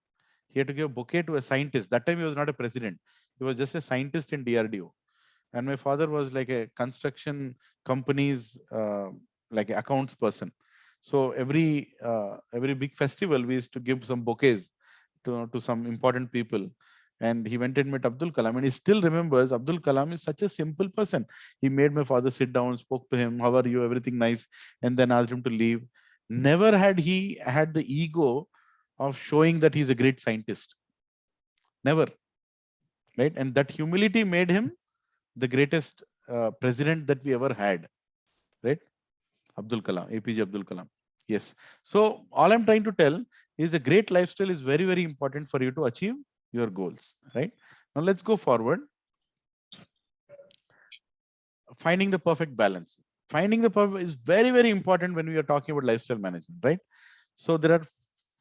He had to give a bouquet to a scientist. That time he was not a president. He was just a scientist in DRDO. And my father was like a construction company's like accounts person. So every big festival we used to give some bouquets to some important people. And he went and met Abdul Kalam, and he still remembers Abdul Kalam is such a simple person. He made my father sit down, spoke to him, how are you, everything nice, and then asked him to leave. Never had he had the ego of showing that he's a great scientist. Never, right? And that humility made him the greatest president that we ever had, right? Abdul Kalam, APJ Abdul Kalam. Yes. So all I'm trying to tell is a great lifestyle is very, very important for you to achieve your goals, right? Now let's go forward. Finding the perfect balance. Finding the perfect is very, very important when we are talking about lifestyle management, right? So there are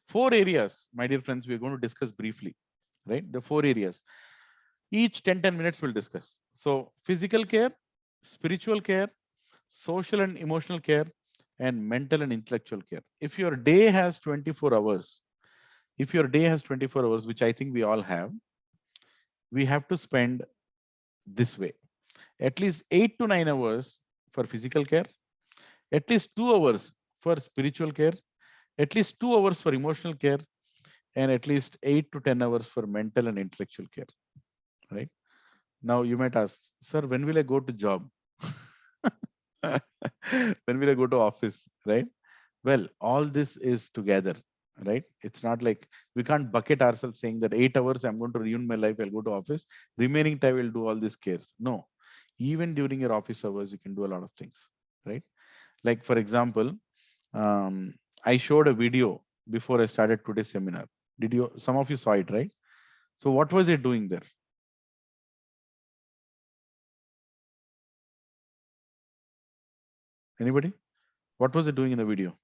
4 areas, my dear friends, we're going to discuss briefly, right? The 4 areas. Each 10 minutes we'll discuss. So physical care, spiritual care, social and emotional care, and mental and intellectual care. If your day has 24 hours, which I think we all have, we have to spend this way. At least 8 to 9 hours for physical care, at least 2 hours for spiritual care, at least 2 hours for emotional care, and at least 8 to 10 hours for mental and intellectual care, right? Now you might ask, sir, when will I go to job? When will I go to office, right? Well, all this is together, right? It's not like we can't bucket ourselves saying that 8 hours I'm going to ruin my life, I'll go to office. Remaining time will do all these cares. No, even during your office hours, you can do a lot of things, right? Like for example, I showed a video before I started today's seminar. Did you, some of you saw it, right? So what was it doing there? Anybody? What was it doing in the video?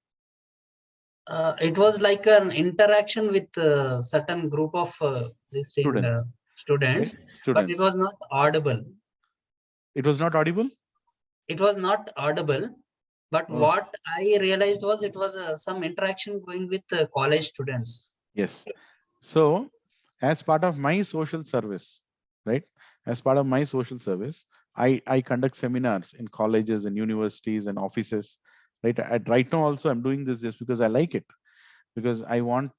It was like an interaction with certain group of this thing, students, Right? but it was not audible. It was not audible? It was not audible, but Oh. what I realized was it was some interaction going with college students. Yes. So as part of my social service, right? As part of my social service, I conduct seminars in colleges and universities and offices, right? Right now also I'm doing this just because I like it, because I want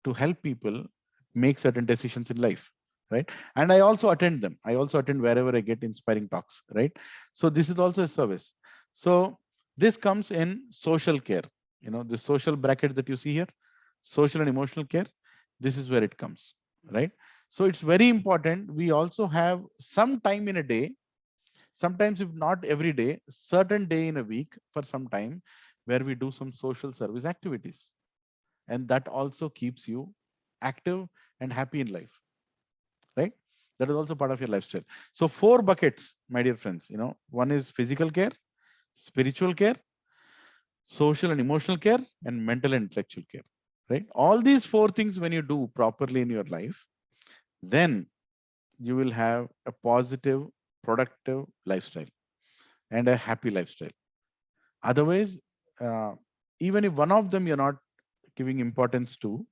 to help people make certain decisions in life, right? And I also attend them. I also attend wherever I get inspiring talks, right? So this is also a service. So this comes in social care, you know, the social bracket that you see here, social and emotional care. This is where it comes, right? So it's very important. We also have some time in a day, sometimes if not every day, certain day in a week for some time where we do some social service activities. And that also keeps you active and happy in life, right? That is also part of your lifestyle. So 4 buckets, my dear friends, you know, one is physical care, spiritual care, social and emotional care, and mental and intellectual care, right? All these 4 things, when you do properly in your life, then you will have a positive, productive lifestyle and a happy lifestyle. Otherwise, even if one of them you're not giving importance to,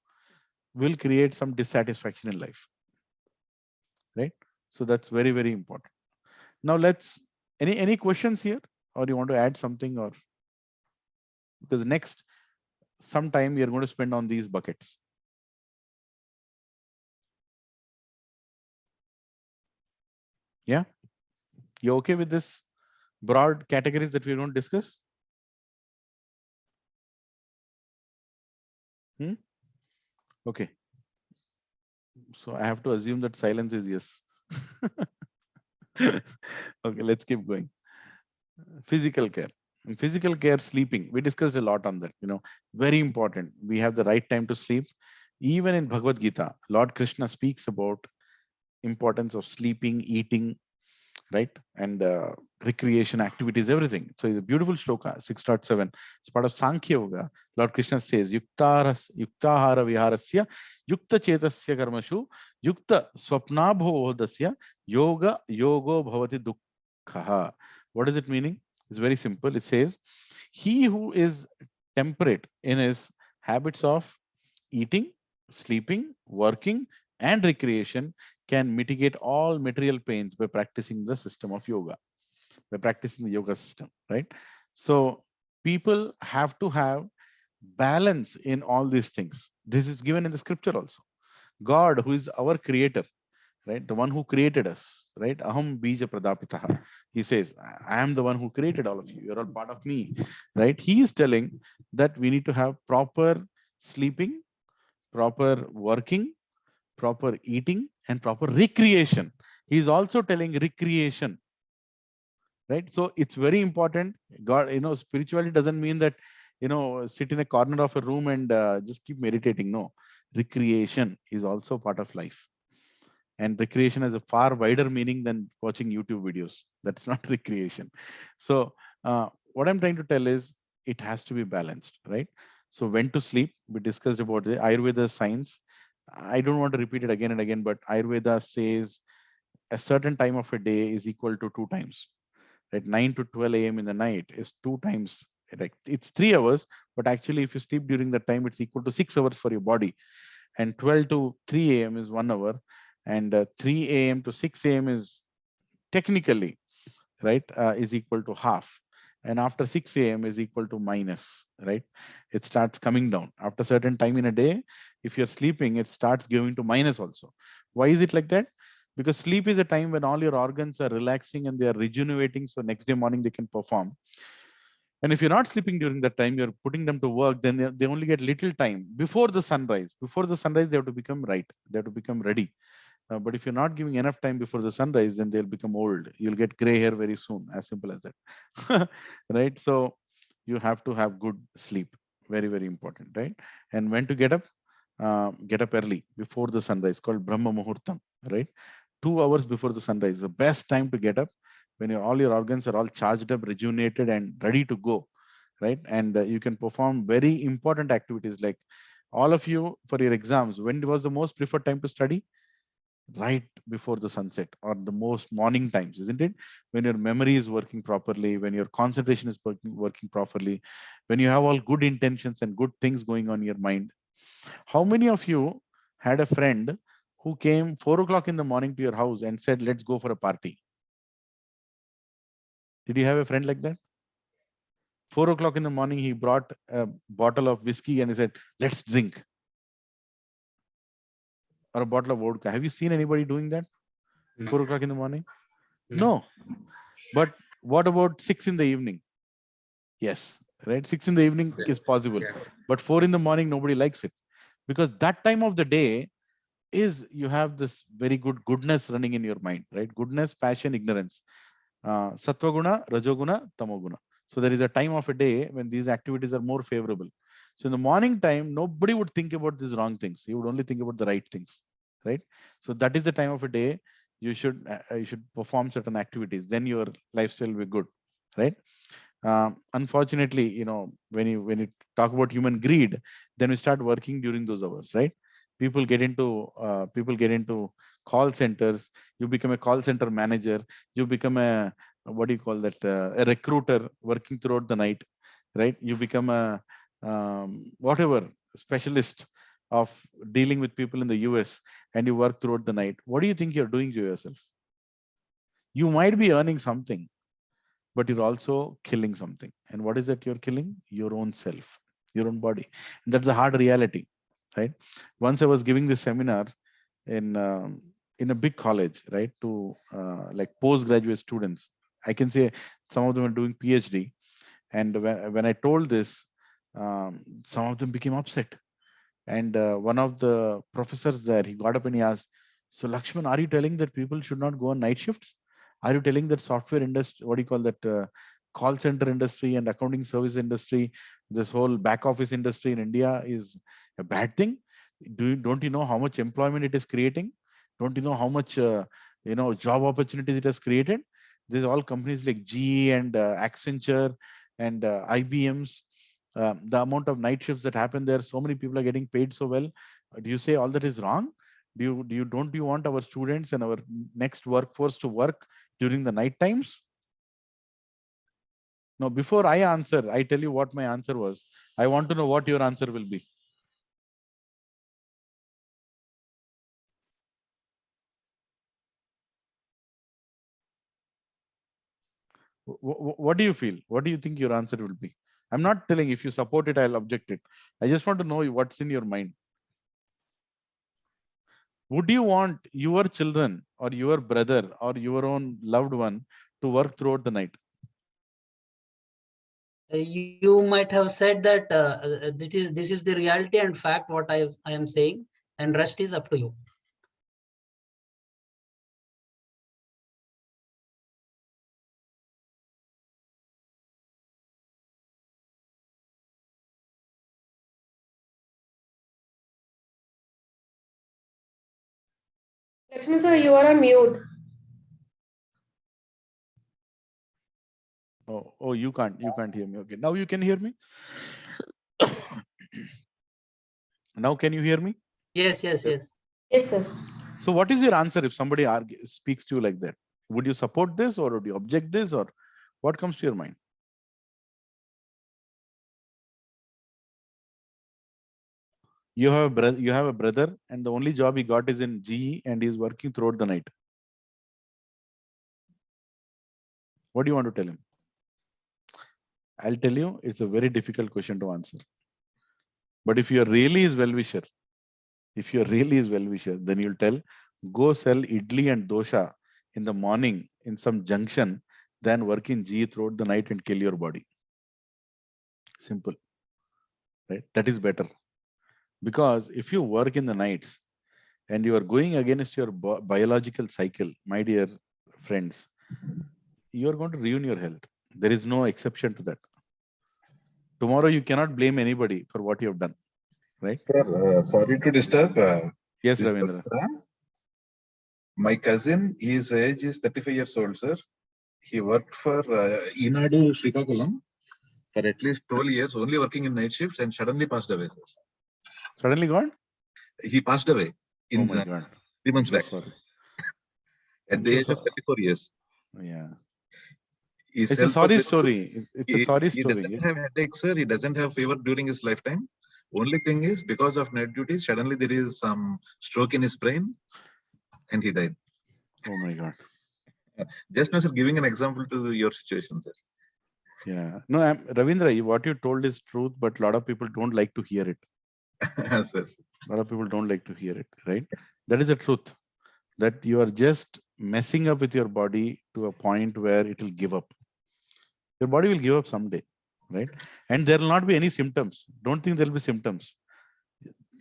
will create some dissatisfaction in life, right? So that's very, very important. Now let's, any questions here, or you want to add something, or because next some time we are going to spend on these buckets. Yeah, you okay with this broad categories that we're going to discuss? Okay. So I have to assume that silence is yes. Okay, let's keep going. Physical care. In physical care, sleeping. We discussed a lot on that. Very important. We have the right time to sleep. Even in Bhagavad Gita, Lord Krishna speaks about importance of sleeping, eating, right? And recreation activities, everything. So it's a beautiful shloka, 6.7. It's part of Sankhya Yoga. Lord Krishna says, yuktahara viharasya, yukta chetasya karmashu, yukta swapnabhodasya, yoga yogo bhavati dukkha. What is it meaning? It's very simple. It says, he who is temperate in his habits of eating, sleeping, working, and recreation can mitigate all material pains by practicing the system of yoga, by practicing the yoga system, right? So people have to have balance in all these things. This is given in the scripture also. God, who is our creator, right? The one who created us, right? Aham bija pradapitaha. He says, I am the one who created all of you. You're all part of me, right? He is telling that we need to have proper sleeping, proper working, proper eating, and proper recreation. He is also telling recreation, right? So it's very important. God, spirituality doesn't mean that, sit in a corner of a room and just keep meditating. No, recreation is also part of life. And recreation has a far wider meaning than watching YouTube videos. That's not recreation. So what I'm trying to tell is it has to be balanced, right? So when to sleep, we discussed about the Ayurveda science. I don't want to repeat it again and again, but Ayurveda says a certain time of a day is equal to 2 times. Right, 9 to 12 a.m. in the night is 2 times. Right? It's 3 hours, but actually, if you sleep during that time, it's equal to 6 hours for your body. And 12 to 3 a.m. is 1 hour, and 3 a.m. to 6 a.m. is technically, right, is equal to half. And after 6 a.m. is equal to minus, right? It starts coming down. After certain time in a day, if you're sleeping, it starts going to minus also. Why is it like that? Because sleep is a time when all your organs are relaxing and they are rejuvenating. So next day morning, they can perform. And if you're not sleeping during that time, you're putting them to work, then they only get little time before the sunrise. Before the sunrise, they have to become right. They have to become ready. But if you're not giving enough time before the sunrise, then they'll become old. You'll get gray hair very soon, as simple as that. Right? So you have to have good sleep. Very, very important, right? And when to get up? Get up early before the sunrise, called Brahma Muhurtam, right? 2 hours before the sunrise is the best time to get up when all your organs are all charged up, rejuvenated, and ready to go, right? And you can perform very important activities like all of you for your exams. When was the most preferred time to study? Right before the sunset, or the most morning times, isn't it? When your memory is working properly, when your concentration is working properly, when you have all good intentions and good things going on in your mind. How many of you had a friend who came 4 o'clock in the morning to your house and said, let's go for a party? Did you have a friend like that? 4 o'clock in the morning, he brought a bottle of whiskey and he said, let's drink. Or a bottle of vodka. Have you seen anybody doing that? 4 o'clock in the morning? No. But what about 6 in the evening? Yes, right? 6 in the evening is possible. But 4 in the morning, nobody likes it. Because that time of the day is, you have this very good goodness running in your mind, right? Goodness, passion, ignorance. Sattva guna, rajoguna, tamoguna. So there is a time of a day when these activities are more favorable. So in the morning time, nobody would think about these wrong things. You would only think about the right things, right? So that is the time of a day you should perform certain activities. Then your lifestyle will be good, right? Unfortunately, when you talk about human greed, then we start working during those hours, right? People get into call centers. You become a call center manager. You become a, what do you call that, a recruiter working throughout the night, right? You become a whatever specialist of dealing with people in the US, and you work throughout the night. What do you think you're doing to yourself? You might be earning something, but you're also killing something. And what is that you're killing? Your own self, your own body. And that's a hard reality, right? Once I was giving this seminar in a big college, right, to like postgraduate students. I can say some of them are doing PhD. And when I told this, some of them became upset. And one of the professors there, he got up and he asked, so Lakshman, are you telling that people should not go on night shifts? Are you telling that software industry, what do you call that, call center industry and accounting service industry, this whole back office industry in India is a bad thing? Don't you know how much employment it is creating? Don't you know how much job opportunities it has created? There's all companies like GE and Accenture and IBM's. The amount of night shifts that happen there, so many people are getting paid so well. Do you say all that is wrong? Don't you want our students and our next workforce to work during the night times? Now, before I answer, I tell you what my answer was. I want to know what your answer will be. What do you feel? What do you think your answer will be? I'm not telling if you support it, I'll object it. I just want to know what's in your mind. Would you want your children or your brother or your own loved one to work throughout the night? You might have said that this is the reality and fact what I am saying, and rest is up to you. Lakshman sir, you are on mute. Oh, you can't hear me. Okay, now you can hear me. Now can you hear me? Yes. Yes, sir. So what is your answer if somebody speaks to you like that? Would you support this or would you object this, or what comes to your mind? You have a brother and the only job he got is in GE and he's working throughout the night. What do you want to tell him? I'll tell you, it's a very difficult question to answer. But if you're really his well-wisher, then you'll tell, go sell idli and dosha in the morning in some junction than work in GE throughout the night and kill your body. Simple, right? That is better. Because if you work in the nights and you are going against your biological cycle, my dear friends, you are going to ruin your health. There is no exception to that. Tomorrow you cannot blame anybody for what you have done, right? Sir, sorry to disturb. Yes, Ravindra. My cousin, his age is 35 years old, sir. He worked for Inadu Srikakulam for at least 12 years, only working in night shifts, and suddenly passed away, sir. Suddenly gone? He passed away in 3 months back. Sorry. At the age of 34 years. Yeah. His It's a health sorry was story. It's a sorry He story. doesn't have headache, sir. He doesn't have fever during his lifetime. Only thing is, because of night duties, suddenly there is some stroke in his brain and he died. Oh my God. Just now, sir, giving an example to your situation, sir. Yeah. No, Ravindra, what you told is truth, but a lot of people don't like to hear it. Sir. A lot of people don't like to hear it, right? That is the truth. That you are just messing up with your body to a point where it will give up. Your body will give up someday, right? And there will not be any symptoms. Don't think there will be symptoms.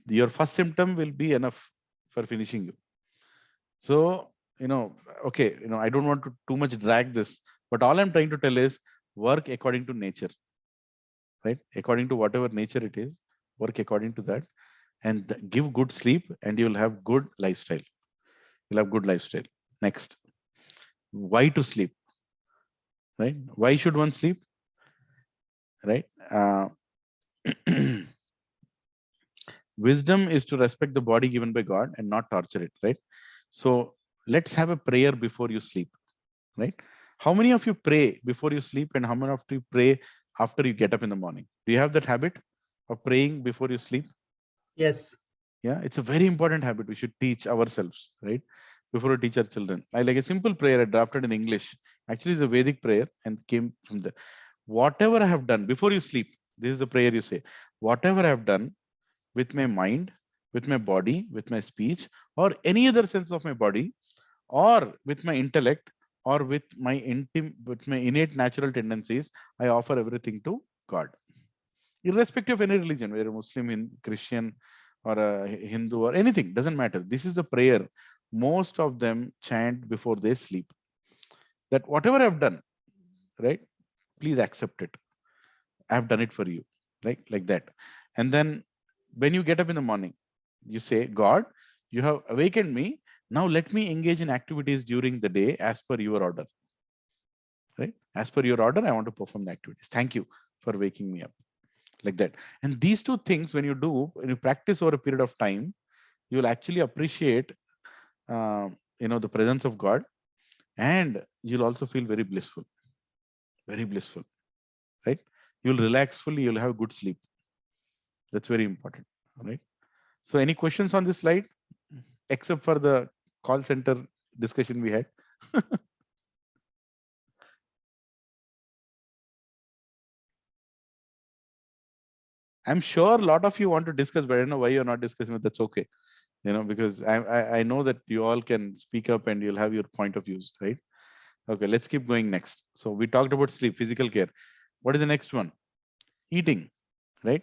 Your first symptom will be enough for finishing you. So, okay, I don't want to too much drag this, but all I'm trying to tell is work according to nature, right? According to whatever nature it is, work according to that and give good sleep and you'll have good lifestyle. You'll have good lifestyle. Next, why to sleep, right? Why should one sleep, right? Wisdom is to respect the body given by God and not torture it, right? So let's have a prayer before you sleep, right? How many of you pray before you sleep and how many of you pray after you get up in the morning? Do you have that habit of praying before you sleep? Yes. Yeah, it's a very important habit. We should teach ourselves, right? Before we teach our children. I like a simple prayer I drafted in English. Actually, it's a Vedic prayer and came from the whatever I have done before you sleep. This is the prayer you say. Whatever I have done with my mind, with my body, with my speech, or any other sense of my body, or with my intellect, or with my innate natural tendencies, I offer everything to God. Irrespective of any religion, whether Muslim, Christian, or a Hindu or anything, doesn't matter. This is the prayer most of them chant before they sleep. That whatever I've done, right? Please accept it. I've done it for you, right? Like that. And then when you get up in the morning, you say, God, you have awakened me. Now let me engage in activities during the day as per your order. Right? As per your order, I want to perform the activities. Thank you for waking me up. Like that. And these two things, when you practice over a period of time, you will actually appreciate the presence of God, and you'll also feel very blissful. Very blissful. Right? You'll relax fully, you'll have good sleep. That's very important. All right. So any questions on this slide, except for the call center discussion we had? I'm sure a lot of you want to discuss, but I don't know why you're not discussing, but that's okay. Because I know that you all can speak up and you'll have your point of views, right? Okay, let's keep going next. So we talked about sleep, physical care. What is the next one? Eating, right?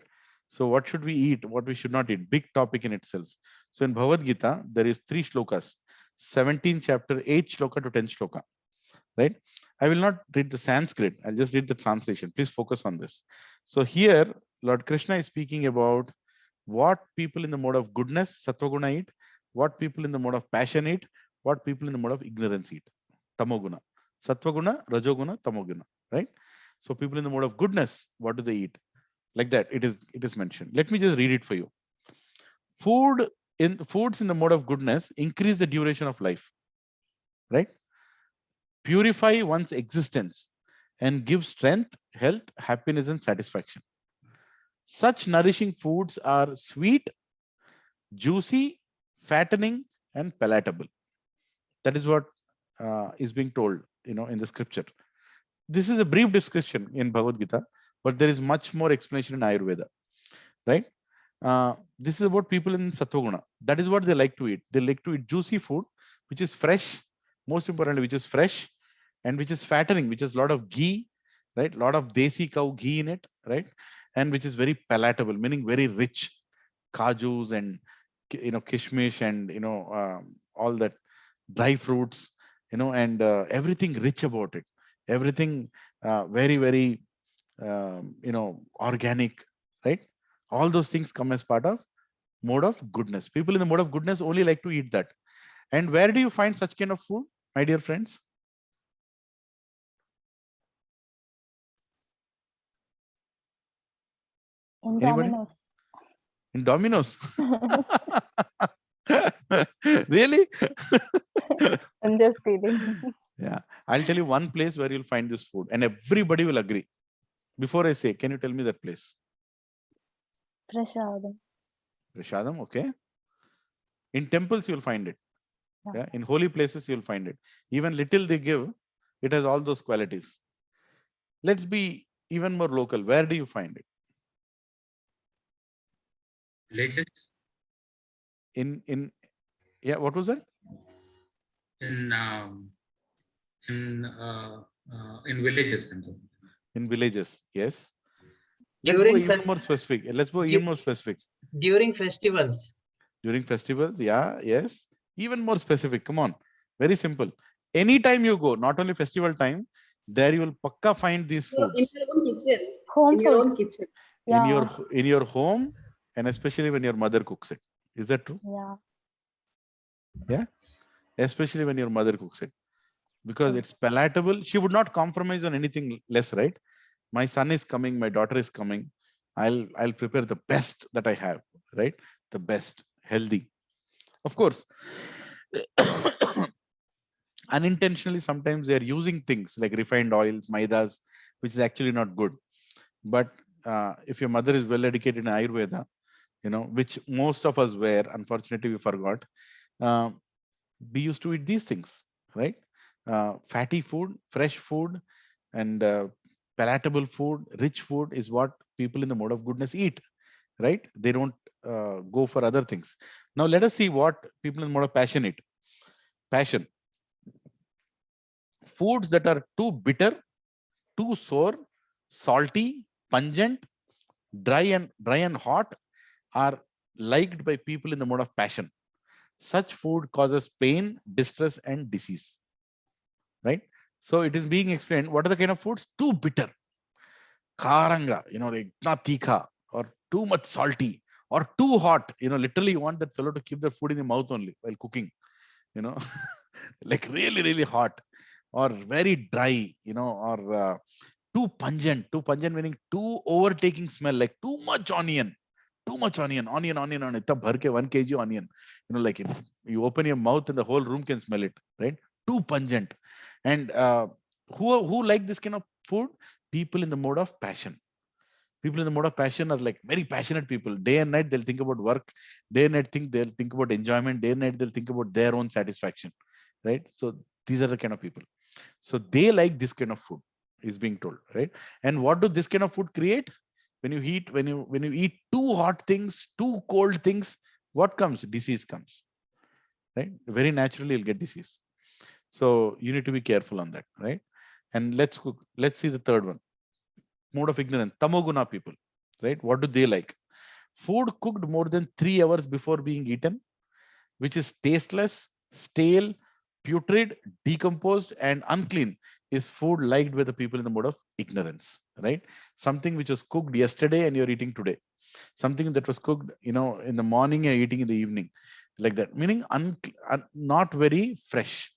So what should we eat? What we should not eat? Big topic in itself. So in Bhagavad Gita, there is 3 shlokas, 17th chapter, 8th shloka to 10th shloka, right? I will not read the Sanskrit. I'll just read the translation. Please focus on this. So here, Lord Krishna is speaking about what people in the mode of goodness, sattva-guna, eat, what people in the mode of passion eat, what people in the mode of ignorance eat, tamoguna. Sattva-guna, rajoguna, tamoguna, right? So people in the mode of goodness, what do they eat? Like that, it is mentioned. Let me just read it for you. Foods in the mode of goodness increase the duration of life, right? Purify one's existence and give strength, health, happiness, and satisfaction. Such nourishing foods are sweet, juicy, fattening, and palatable. That is what is being told, in the scripture. This is a brief description in Bhagavad Gita, but there is much more explanation in Ayurveda, right? This is about people in Sattva-guna. That is what they like to eat. They like to eat juicy food, which is fresh, most importantly, which is fresh, and which is fattening, which has a lot of ghee, right? A lot of desi cow ghee in it, right? And which is very palatable, meaning very rich, kajus and kishmish and all that dry fruits, and everything rich about it, everything very, very organic, right? All those things come as part of mode of goodness. People in the mode of goodness only like to eat that. And where do you find such kind of food, my dear friends? In Anybody? Domino's. In Domino's? Really? I'm just kidding. Yeah, I'll tell you one place where you'll find this food and everybody will agree. Before I say, can you tell me that place? Prashadam. Prashadam, okay. In temples, you'll find it. Yeah. In holy places, you'll find it. Even little they give, it has all those qualities. Let's be even more local. Where do you find it? Villages? Yeah, what was that? In villages. In villages, yes. Let's During go even more specific. Let's go even more specific. During festivals. During festivals, yeah, yes. Even more specific. Come on. Very simple. Anytime you go, not only festival time, there you will pakka find these foods. In your own kitchen. Home In your food. own kitchen. Yeah. In your home, and especially when your mother cooks it. Is that true? Yeah. Yeah. Especially when your mother cooks it. Because it's palatable. She would not compromise on anything less, right? My son is coming, my daughter is coming. I'll prepare the best that I have, right? The best, healthy. Of course, unintentionally, sometimes they're using things like refined oils, maidas, which is actually not good. But if your mother is well educated in Ayurveda, which most of us were, unfortunately we forgot, we used to eat these things, right? Fatty food, fresh food, and palatable food, rich food is what people in the mode of goodness eat, right? They don't go for other things. Now let us see what people in the mode of passion eat. Passion. Foods that are too bitter, too sour, salty, pungent, dry and hot are liked by people in the mode of passion. Such food causes pain, distress, and disease. Right? So it is being explained. What are the kind of foods? Too bitter, karanga, like not tikha, or too much salty, or too hot. Literally you want that fellow to keep the food in the mouth only while cooking. Like really, really hot, or very dry. Or too pungent. Too pungent meaning too overtaking smell, like too much onion. Too much onion. Itna bhar ke 1 kg onion. Like if you open your mouth and the whole room can smell it, right? Too pungent. And who like this kind of food? People in the mode of passion. People in the mode of passion are like very passionate people. Day and night they'll think about work. Day and night they'll think about enjoyment. Day and night they'll think about their own satisfaction, right? So these are the kind of people. So they like this kind of food, is being told, right? And what do this kind of food create? When you eat too hot things, too cold things, what comes? Disease comes, right? Very naturally you'll get disease. So you need to be careful on that, right? And let's see the third one. Mode of ignorance, tamoguna people, right? What do they like? Food cooked more than 3 hours before being eaten, which is tasteless, stale, putrid, decomposed, and unclean, is food liked by the people in the mode of ignorance, right? Something which was cooked yesterday and you're eating today. Something that was cooked, in the morning and eating in the evening, like that. Meaning not very fresh.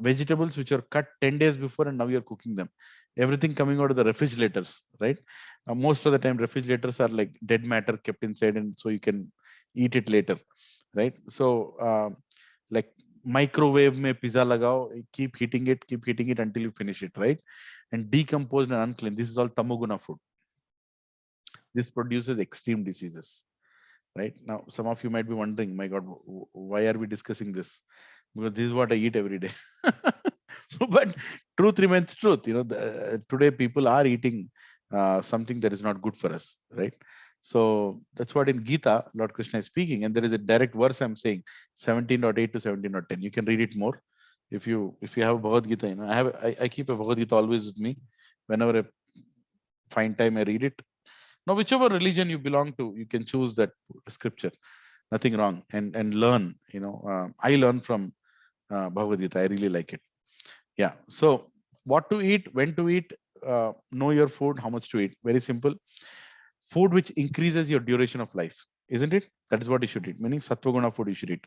Vegetables which are cut 10 days before and now you're cooking them. Everything coming out of the refrigerators, right? Most of the time refrigerators are like dead matter kept inside, and so you can eat it later, right? So like microwave mein pizza lagao, keep heating it until you finish it, right? And decomposed and unclean. This is all tamoguna food. This produces extreme diseases, right? Now some of you might be wondering, my God, why are we discussing this? Because this is what I eat every day. But truth remains truth. Today people are eating something that is not good for us, right? So that's what in Gita Lord Krishna is speaking, and there is a direct verse I'm saying, 17.8 to 17.10. You can read it more if you have Bhagavad Gita. I keep a Bhagavad Gita always with me. Whenever I find time, I read it. Now, whichever religion you belong to, you can choose that scripture. Nothing wrong, and learn. I learn from Bhagavad Gita. I really like it. Yeah. So what to eat, when to eat, know your food, how much to eat. Very simple. Food which increases your duration of life, isn't it? That is what you should eat. Meaning sattva-guna food you should eat.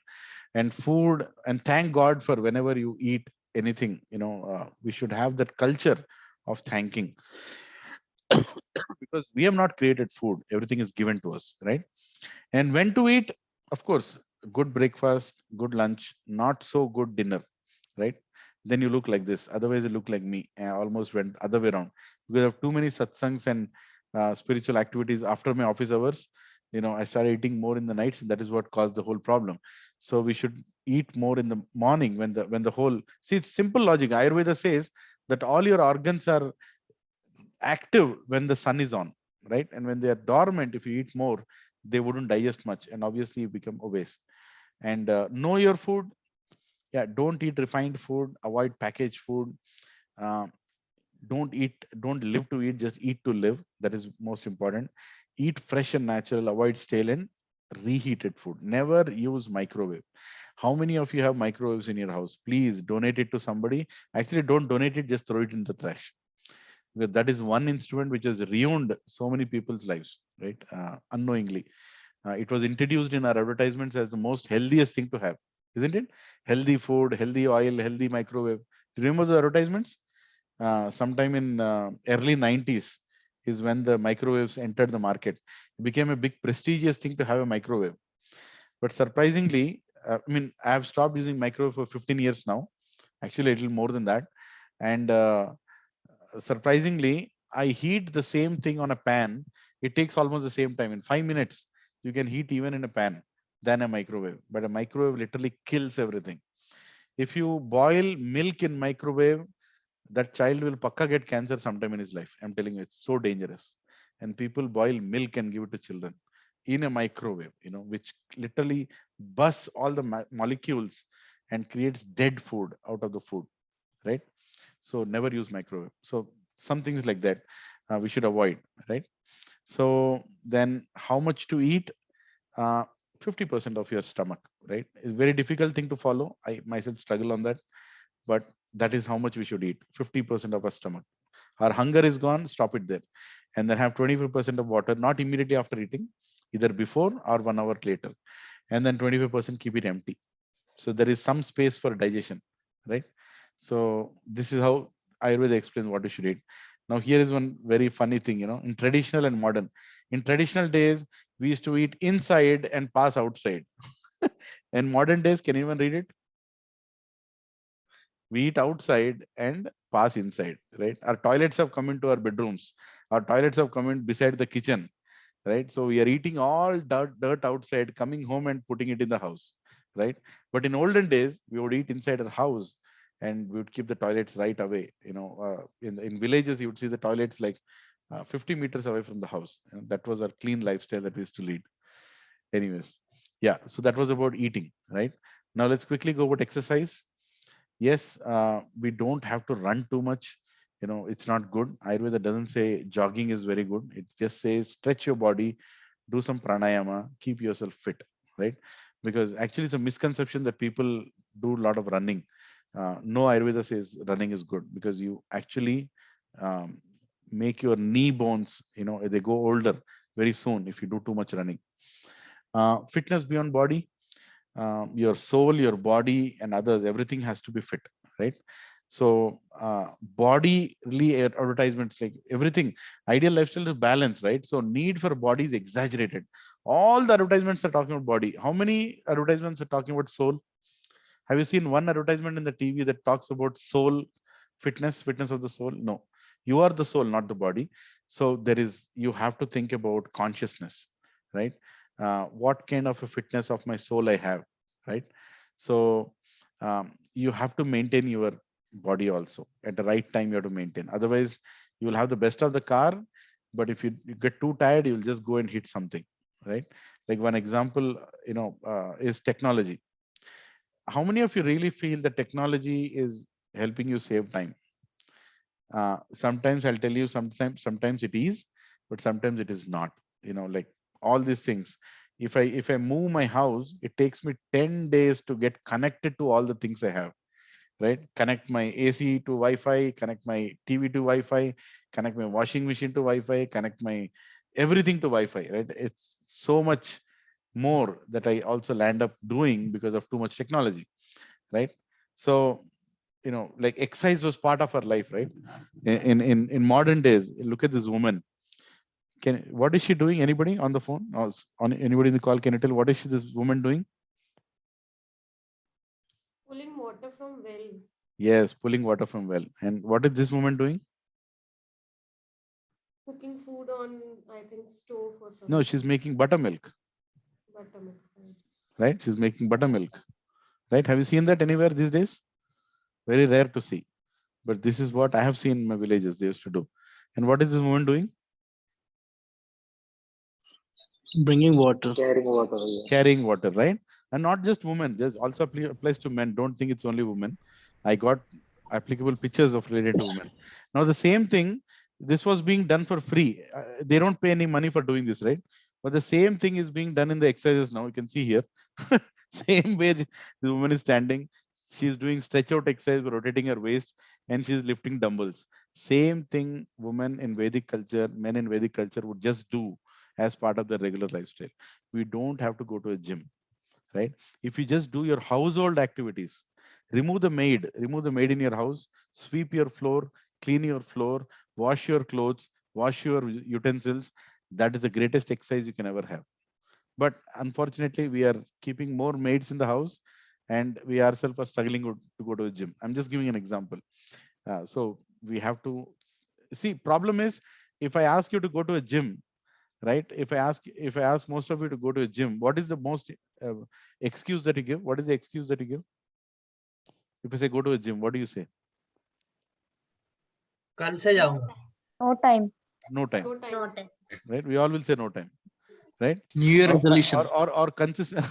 And food, and thank God for whenever you eat anything. We should have that culture of thanking. Because we have not created food. Everything is given to us, right? And when to eat, of course, good breakfast, good lunch, not so good dinner, right? Then you look like this. Otherwise, you look like me. I almost went other way around because of too many satsangs and spiritual activities after my office hours. I started eating more in the nights, and that is what caused the whole problem. So we should eat more in the morning when the whole, see, it's simple logic. Ayurveda says that all your organs are active when the sun is on, right? And when they are dormant, if you eat more, they wouldn't digest much, and obviously you become obese. And know your food. Yeah, don't eat refined food, avoid packaged food. uh, don't live to eat, just eat to live. That is most important. Eat fresh and natural, avoid stale and reheated food. Never use microwave. How many of you have microwaves in your house? Please donate it to somebody. Actually, don't donate it, just throw it in the trash, because that is one instrument which has ruined so many people's lives, right? Unknowingly. It was introduced in our advertisements as the most healthiest thing to have, isn't it? Healthy food, healthy oil, healthy microwave. Do you remember the advertisements? Sometime in early 90s is when the microwaves entered the market. It became a big prestigious thing to have a microwave. But surprisingly, I have stopped using microwave for 15 years now. Actually, a little more than that. And surprisingly, I heat the same thing on a pan. It takes almost the same time. In 5 minutes, you can heat even in a pan than a microwave. But a microwave literally kills everything. If you boil milk in microwave, that child will pakka get cancer sometime in his life. I'm telling you, it's so dangerous. And people boil milk and give it to children in a microwave, which literally busts all the molecules and creates dead food out of the food, right? So never use microwave. So some things like that we should avoid, right? So then how much to eat? 50% of your stomach, right? It's a very difficult thing to follow. I myself struggle on that, but that is how much we should eat. 50% of our stomach. Our hunger is gone, stop it there. And then have 25% of water, not immediately after eating, either before or 1 hour later. And then 25% keep it empty. So there is some space for digestion, right? So this is how Ayurveda explains what you should eat. Now here is one very funny thing, in traditional and modern. In traditional days, we used to eat inside and pass outside. In modern days, can anyone read it? We eat outside and pass inside, right? Our toilets have come into our bedrooms. Our toilets have come in beside the kitchen, right? So we are eating all dirt outside, coming home and putting it in the house, right? But in olden days, we would eat inside our house and we would keep the toilets right away. In villages, you would see the toilets like 50 meters away from the house. And that was our clean lifestyle that we used to lead. Anyways, yeah, so that was about eating, right? Now let's quickly go about exercise. Yes, we don't have to run too much. It's not good. Ayurveda doesn't say jogging is very good. It just says stretch your body, do some pranayama, keep yourself fit, right? Because actually it's a misconception that people do a lot of running. No, Ayurveda says running is good because you actually make your knee bones, they go older very soon if you do too much running. Fitness beyond body, your soul, your body, and others, everything has to be fit, right? So bodily advertisements, like everything, ideal lifestyle is balance, right? So need for body is exaggerated. All the advertisements are talking about body. How many advertisements are talking about soul? Have you seen one advertisement in the TV that talks about soul, fitness of the soul? No, you are the soul, not the body. So you have to think about consciousness, right? What kind of a fitness of my soul I have, right? So you have to maintain your body also at the right time. You have to maintain, otherwise you will have the best of the car, but if you get too tired, you will just go and hit something, right? Like one example, is technology. How many of you really feel that technology is helping you save time? Sometimes I'll tell you, sometimes it is, but sometimes it is not. Like all these things. If I move my house, it takes me 10 days to get connected to all the things I have, right? Connect my AC to Wi-Fi, connect my TV to Wi-Fi, connect my washing machine to Wi-Fi, connect my everything to Wi-Fi, right? It's so much more that I also land up doing because of too much technology, right? So like exercise was part of our life, right? In modern days, look at this woman. What is she doing? Anybody on the phone or on anybody in the call, can you tell what is this woman doing? Pulling water from well. Yes, pulling water from well. And what is this woman doing? Cooking food on, I think, stove or something. No, she's making buttermilk. Buttermilk. Right? She's making buttermilk. Right? Have you seen that anywhere these days? Very rare to see. But this is what I have seen in my villages they used to do. And what is this woman doing? Bringing water. Carrying water, right? And not just women, this also applies to men. Don't think it's only women. I got applicable pictures of related to women. Now the same thing, this was being done for free. They don't pay any money for doing this, right? But the same thing is being done in the exercises now. You can see here. Same way the woman is standing. She's doing stretch out exercise, rotating her waist, and she's lifting dumbbells. Same thing women in Vedic culture, men in Vedic culture would just do as part of their regular lifestyle. We don't have to go to a gym, right? If you just do your household activities, remove the maid in your house, sweep your floor, clean your floor, wash your clothes, wash your utensils. That is the greatest exercise you can ever have. But unfortunately, we are keeping more maids in the house and we ourselves are struggling to go to a gym. I'm just giving an example. So we have to see, problem is, if I ask you to go to a gym, right? If I ask most of you to go to a gym, what is the most excuse that you give? What is the excuse that you give? If I say go to a gym, what do you say? कल से जाऊंगा. No time. No time. No time. No time. Right? We all will say no time. Right? New Year resolution. Or consistent.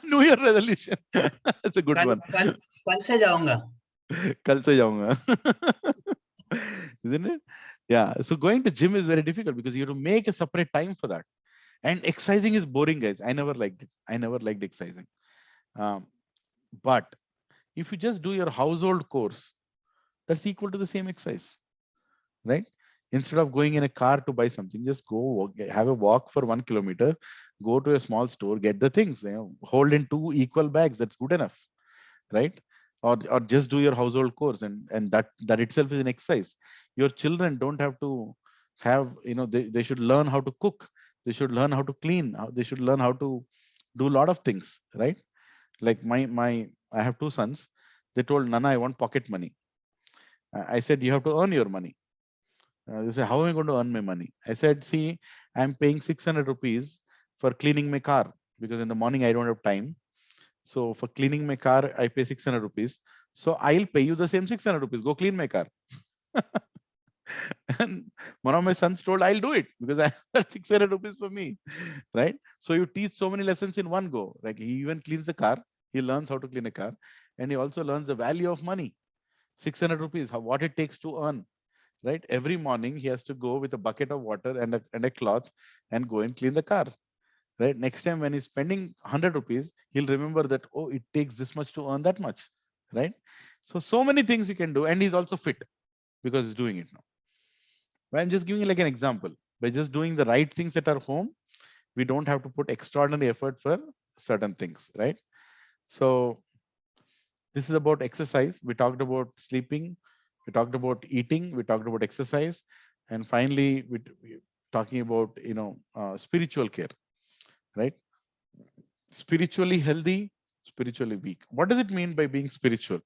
New Year resolution. That's a good one. कल से जाऊंगा. Kal se jaunga. Isn't it? Yeah. So going to gym is very difficult because you have to make a separate time for that. And exercising is boring, guys. I never liked it. I never liked exercising. But if you just do your household course, that's equal to the same exercise, right? Instead of going in a car to buy something, just go walk, have a walk for 1 kilometer, go to a small store, get the things, hold in 2 equal bags. That's good enough, right? Or just do your household course, and that itself is an exercise. Your children don't have to have, they should learn how to cook. They should learn how to clean. They should learn how to do a lot of things, right? Like I have 2 sons. They told Nana, I want pocket money. I said, you have to earn your money. They say, how am I going to earn my money? I said, see, I'm paying 600 rupees for cleaning my car because in the morning I don't have time. So for cleaning my car, I pay 600 rupees. So I'll pay you the same 600 rupees. Go clean my car. And one of my sons told, I'll do it because I have 600 rupees for me, right? So you teach so many lessons in one go. Like he even cleans the car. He learns how to clean a car, and he also learns the value of money. 600 rupees, what it takes to earn, right? Every morning he has to go with a bucket of water and a cloth and go and clean the car, right? Next time when he's spending 100 rupees, he'll remember that, oh, it takes this much to earn that much, right? So many things you can do, and he's also fit because he's doing it now. But I'm just giving you like an example. By just doing the right things at our home, we don't have to put extraordinary effort for certain things, right? So this is about exercise. We talked about sleeping, we talked about eating, we talked about exercise, and finally we're talking about spiritual care, right? Spiritually healthy, spiritually weak. What does it mean by being spiritual?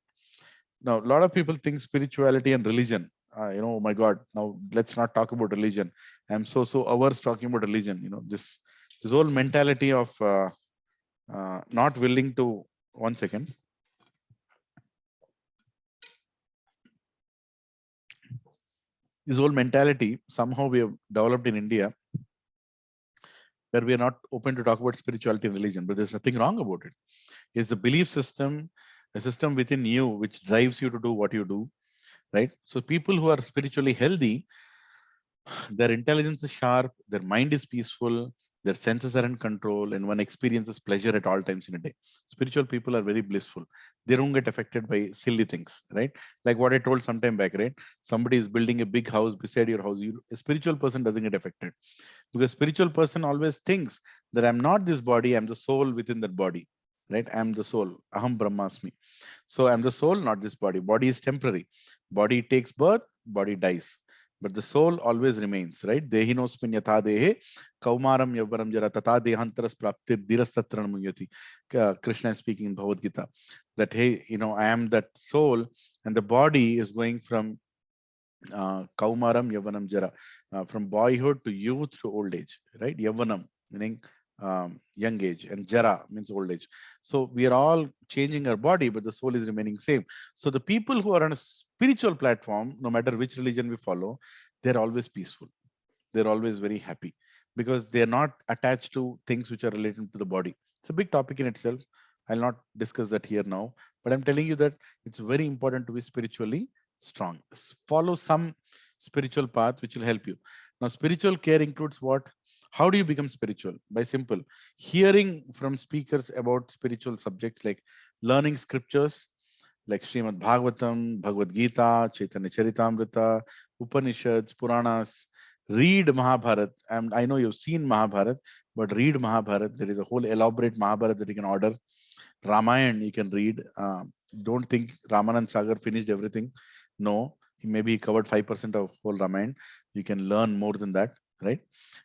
Now, a lot of people think spirituality and religion. Oh my God! Now let's not talk about religion. I'm so averse talking about religion. This whole mentality of not willing to. 1 second. This whole mentality somehow we have developed in India, where we are not open to talk about spirituality and religion, but there's nothing wrong about it. It's a belief system, a system within you which drives you to do what you do, right? So people who are spiritually healthy, their intelligence is sharp, their mind is peaceful, their senses are in control, and one experiences pleasure at all times in a day. Spiritual people are very blissful. They don't get affected by silly things, right? Like what I told some time back, right? Somebody is building a big house beside your house. A spiritual person doesn't get affected, because spiritual person always thinks that I'm not this body, I'm the soul within that body, right? I'm the soul, aham brahmasmi. So I'm the soul, not this body. Body is temporary. Body takes birth, body dies, but the soul always remains, right? Dehinosmin yatha dehe kaumaram yavaram jara tata dehantaras praptir dirasatran munyati. Krishna is speaking in Bhagavad Gita that, hey, I am that soul, and the body is going from kaumaram yavanam jara, from boyhood to youth to old age, right? Yavanam meaning young age, and jara means old age. So we are all changing our body, but the soul is remaining same. So the people who are on a spiritual platform, no matter which religion we follow, they're always peaceful. They're always very happy because they're not attached to things which are related to the body. It's a big topic in itself. I'll not discuss that here now, but I'm telling you that it's very important to be spiritually strong. Follow some spiritual path which will help you. Now, spiritual care includes what? How do you become spiritual? By simple hearing from speakers about spiritual subjects, like learning scriptures like Srimad Bhagavatam, Bhagavad Gita, Chaitanya Charitamrita, Upanishads, Puranas. Read Mahabharat. And I know you've seen Mahabharat, but read Mahabharat. There is a whole elaborate Mahabharat that you can order. Ramayana you can read. Don't think Ramanand Sagar finished everything. No, he covered 5% of whole Ramayana. You can learn more than that, right?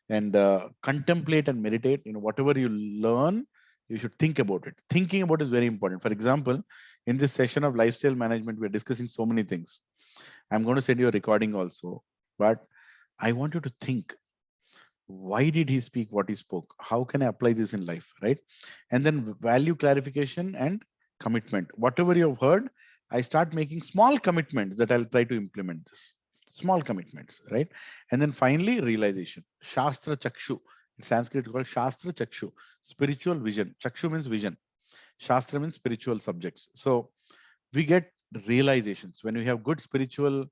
And contemplate and meditate. Whatever you learn, you should think about it. Thinking about it is very important. For example, in this session of lifestyle management, we're discussing so many things. I'm going to send you a recording also, but I want you to think, why did he speak what he spoke? How can I apply this in life, right? And then value clarification and commitment. Whatever you have heard, I start making small commitments that I'll try to implement this. Small commitments, right? And then finally, realization. Shastra Chakshu. In Sanskrit, it's called Shastra Chakshu. Spiritual vision. Chakshu means vision. Shastra means spiritual subjects. So we get realizations. When we have good spiritual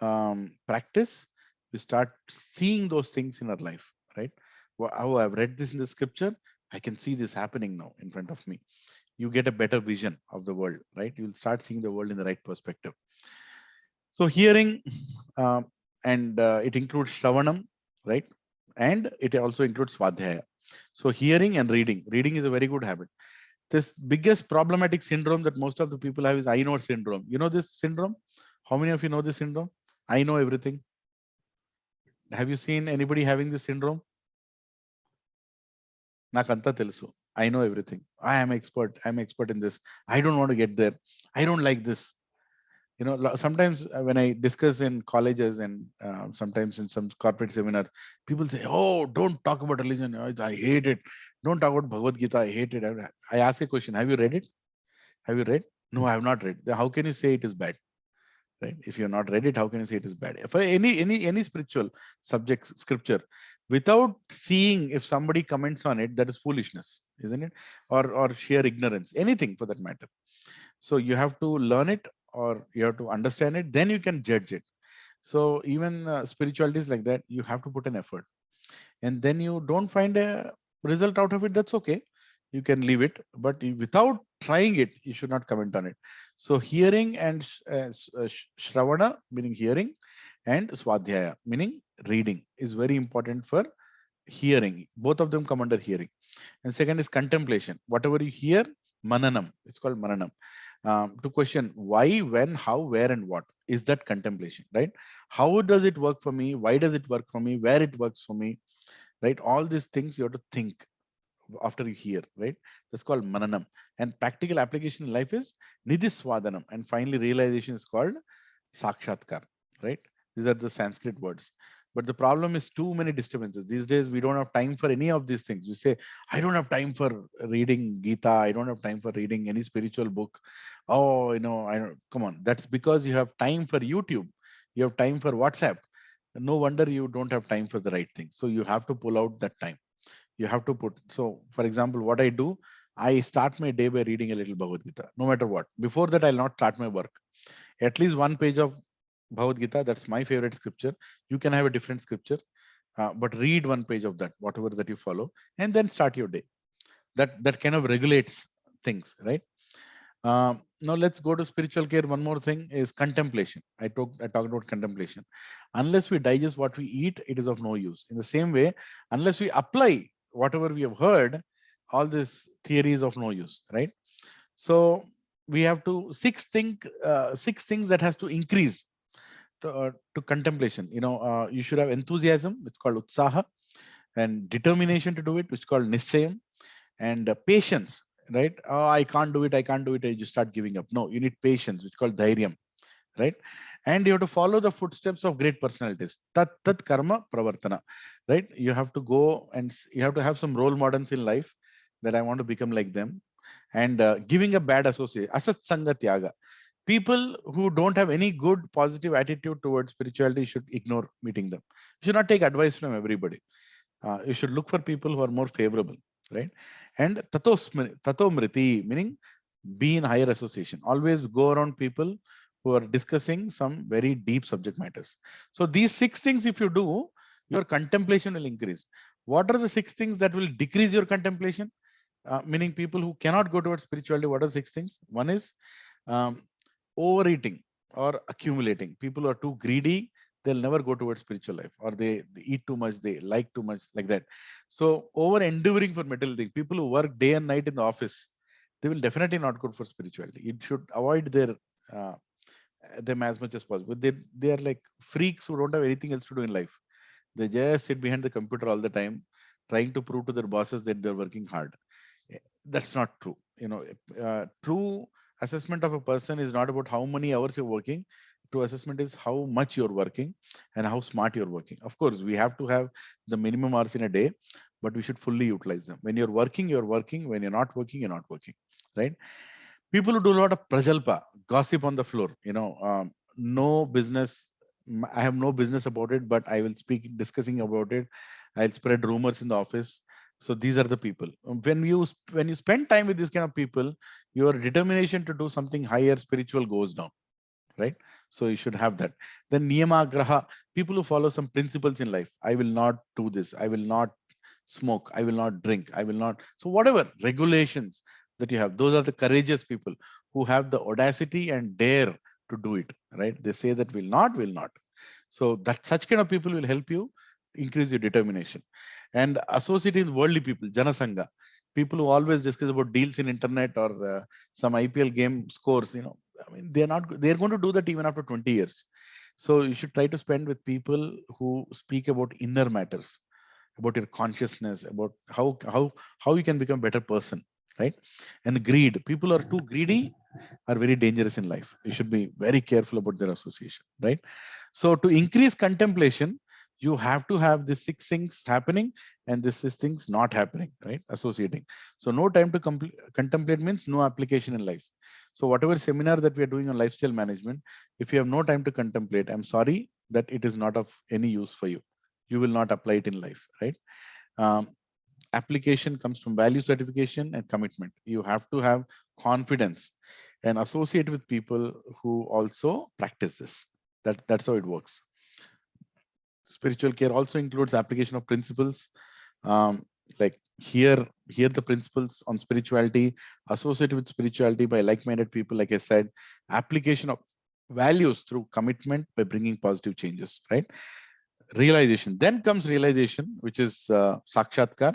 practice, we start seeing those things in our life, right? how I've read this in the scripture, I can see this happening now in front of me. You get a better vision of the world, right? You'll start seeing the world in the right perspective. So hearing, and it includes Shravanam, right? And it also includes Swadhyaya. So hearing and reading. Reading is a very good habit. This biggest problematic syndrome that most of the people have is I know syndrome. You know this syndrome? How many of you know this syndrome? I know everything. Have you seen anybody having this syndrome? Nakanta telusu. I know everything. I am expert. I'm expert in this. I don't want to get there. I don't like this. You know, sometimes when I discuss in colleges and sometimes in some corporate seminars, people say, "Oh, don't talk about religion. I hate it. Don't talk about Bhagavad Gita. I hate it." I ask a question: have you read it? Have you read? No, I have not read. Then how can you say it is bad? Right? If you're not read it, how can you say it is bad? For any spiritual subject, scripture, without seeing if somebody comments on it, that is foolishness, isn't it? Or sheer ignorance, anything for that matter. So you have to learn it, or you have to understand it, then you can judge it. So even spirituality is like that. You have to put an effort, and then you don't find a result out of it, that's okay, you can leave it, but without trying it, you should not comment on it. So hearing and shravana, meaning hearing, and swadhyaya, meaning reading, is very important for hearing. Both of them come under hearing. And second is contemplation. Whatever you hear, mananam, it's called mananam. To question why, when, how, where, and what is that contemplation, right? How does it work for me? Why does it work for me? Where it works for me, right? All these things you have to think after you hear, right? That's called mananam. And practical application in life is nidhiswadanam. And finally, realization is called sakshatkar, right? These are the Sanskrit words. But the problem is too many disturbances. These days, we don't have time for any of these things. We say, I don't have time for reading Gita. I don't have time for reading any spiritual book. Oh, I don't, come on. That's because you have time for YouTube. You have time for WhatsApp. No wonder you don't have time for the right thing. So you have to pull out that time. You have to put. So, for example, what I do, I start my day by reading a little Bhagavad Gita, no matter what. Before that, I'll not start my work. At least one page of Bhagavad Gita, that's my favorite scripture. You can have a different scripture, but read one page of that, whatever that you follow, and then start your day. That kind of regulates things, right? Now let's go to spiritual care. One more thing is contemplation. I talked about contemplation. Unless we digest what we eat, it is of no use. In the same way, unless we apply whatever we have heard, all these theories of no use, right? So we have to six things that has to increase to contemplation. You should have enthusiasm, it's called utsaha, and determination to do it, which is called nischayam, and patience, right? Oh, I can't do it, I you just start giving up. No, you need patience, which is called dhairyam, right? And you have to follow the footsteps of great personalities. Tat karma pravartana, right? You have to go and you have to have some role models in life that I want to become like them. And giving a bad associate, asat sanga tyaga. People who don't have any good positive attitude towards spirituality should ignore meeting them. You should not take advice from everybody. You should look for people who are more favorable, right? And tato mriti, meaning be in higher association. Always go around people who are discussing some very deep subject matters. So these 6 things, if you do, your contemplation will increase. What are the 6 things that will decrease your contemplation? Meaning people who cannot go towards spirituality, what are 6 things? One is overeating or accumulating. People who are too greedy, they'll never go towards spiritual life, or they eat too much, they like too much, like that. So over endeavoring for material things, people who work day and night in the office, they will definitely not go for spirituality. You should avoid them as much as possible. They are like freaks who don't have anything else to do in life. They just sit behind the computer all the time, trying to prove to their bosses that they're working hard. That's not true. True assessment of a person is not about how many hours you're working. True assessment is how much you're working and how smart you're working. Of course, we have to have the minimum hours in a day, but we should fully utilize them. When you're working, you're working. When you're not working, you're not working, right? People who do a lot of prajalpa, gossip on the floor, no business. I have no business about it, but I will speak discussing about it. I'll spread rumors in the office. So these are the people. When you spend time with these kind of people, your determination to do something higher spiritual goes down, right? So you should have that. Then niyama graha, people who follow some principles in life. I will not do this. I will not smoke, I will not drink, I will not. So whatever regulations that you have, those are the courageous people who have the audacity and dare to do it, right? They say that will not. So that such kind of people will help you increase your determination. And associating with worldly people, Janasangha, people who always discuss about deals in internet or some IPL game scores, I mean, they're going to do that even after 20 years. So you should try to spend with people who speak about inner matters, about your consciousness, about how you can become a better person, right? And greed, people are too greedy are very dangerous in life. You should be very careful about their association, right? So to increase contemplation, you have to have the 6 things happening and the 6 things not happening, right? Associating. So no time to contemplate means no application in life. So whatever seminar that we are doing on lifestyle management, if you have no time to contemplate, I'm sorry that it is not of any use for you. You will not apply it in life, right? Application comes from value certification and commitment. You have to have confidence and associate with people who also practice this. That's how it works. Spiritual care also includes application of principles. Like here the principles on spirituality, associated with spirituality by like-minded people, like I said, application of values through commitment by bringing positive changes, right? Realization, then comes realization, which is sakshatkar.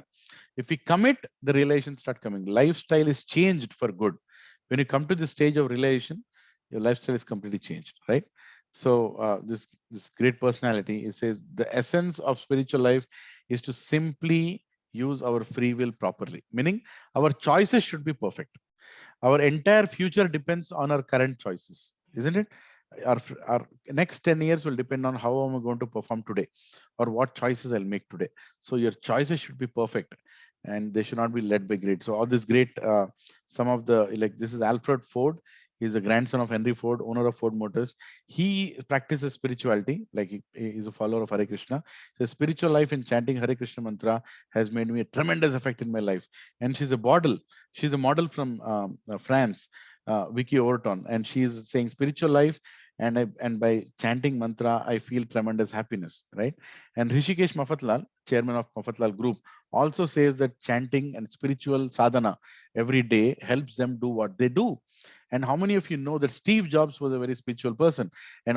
If we commit, the realization start coming. Lifestyle is changed for good. When you come to the stage of realization, your lifestyle is completely changed, right? So this great personality, it says the essence of spiritual life is to simply use our free will properly, meaning our choices should be perfect. Our entire future depends on our current choices, isn't it? Our next 10 years will depend on how am I going to perform today or what choices I'll make today. So your choices should be perfect and they should not be led by greed. So all this great, some of the, like this is Alfred Ford. He's the grandson of Henry Ford, owner of Ford Motors. He practices spirituality, like he is a follower of Hare Krishna. The spiritual life in chanting Hare Krishna mantra has made me a tremendous effect in my life. And she's a model. She's a model from France, Vicky Overton, and she's saying spiritual life, and by chanting mantra, I feel tremendous happiness, right? And Rishikesh Mafatlal, chairman of Mafatlal Group, also says that chanting and spiritual sadhana every day helps them do what they do. And how many of you know that Steve Jobs was a very spiritual person, and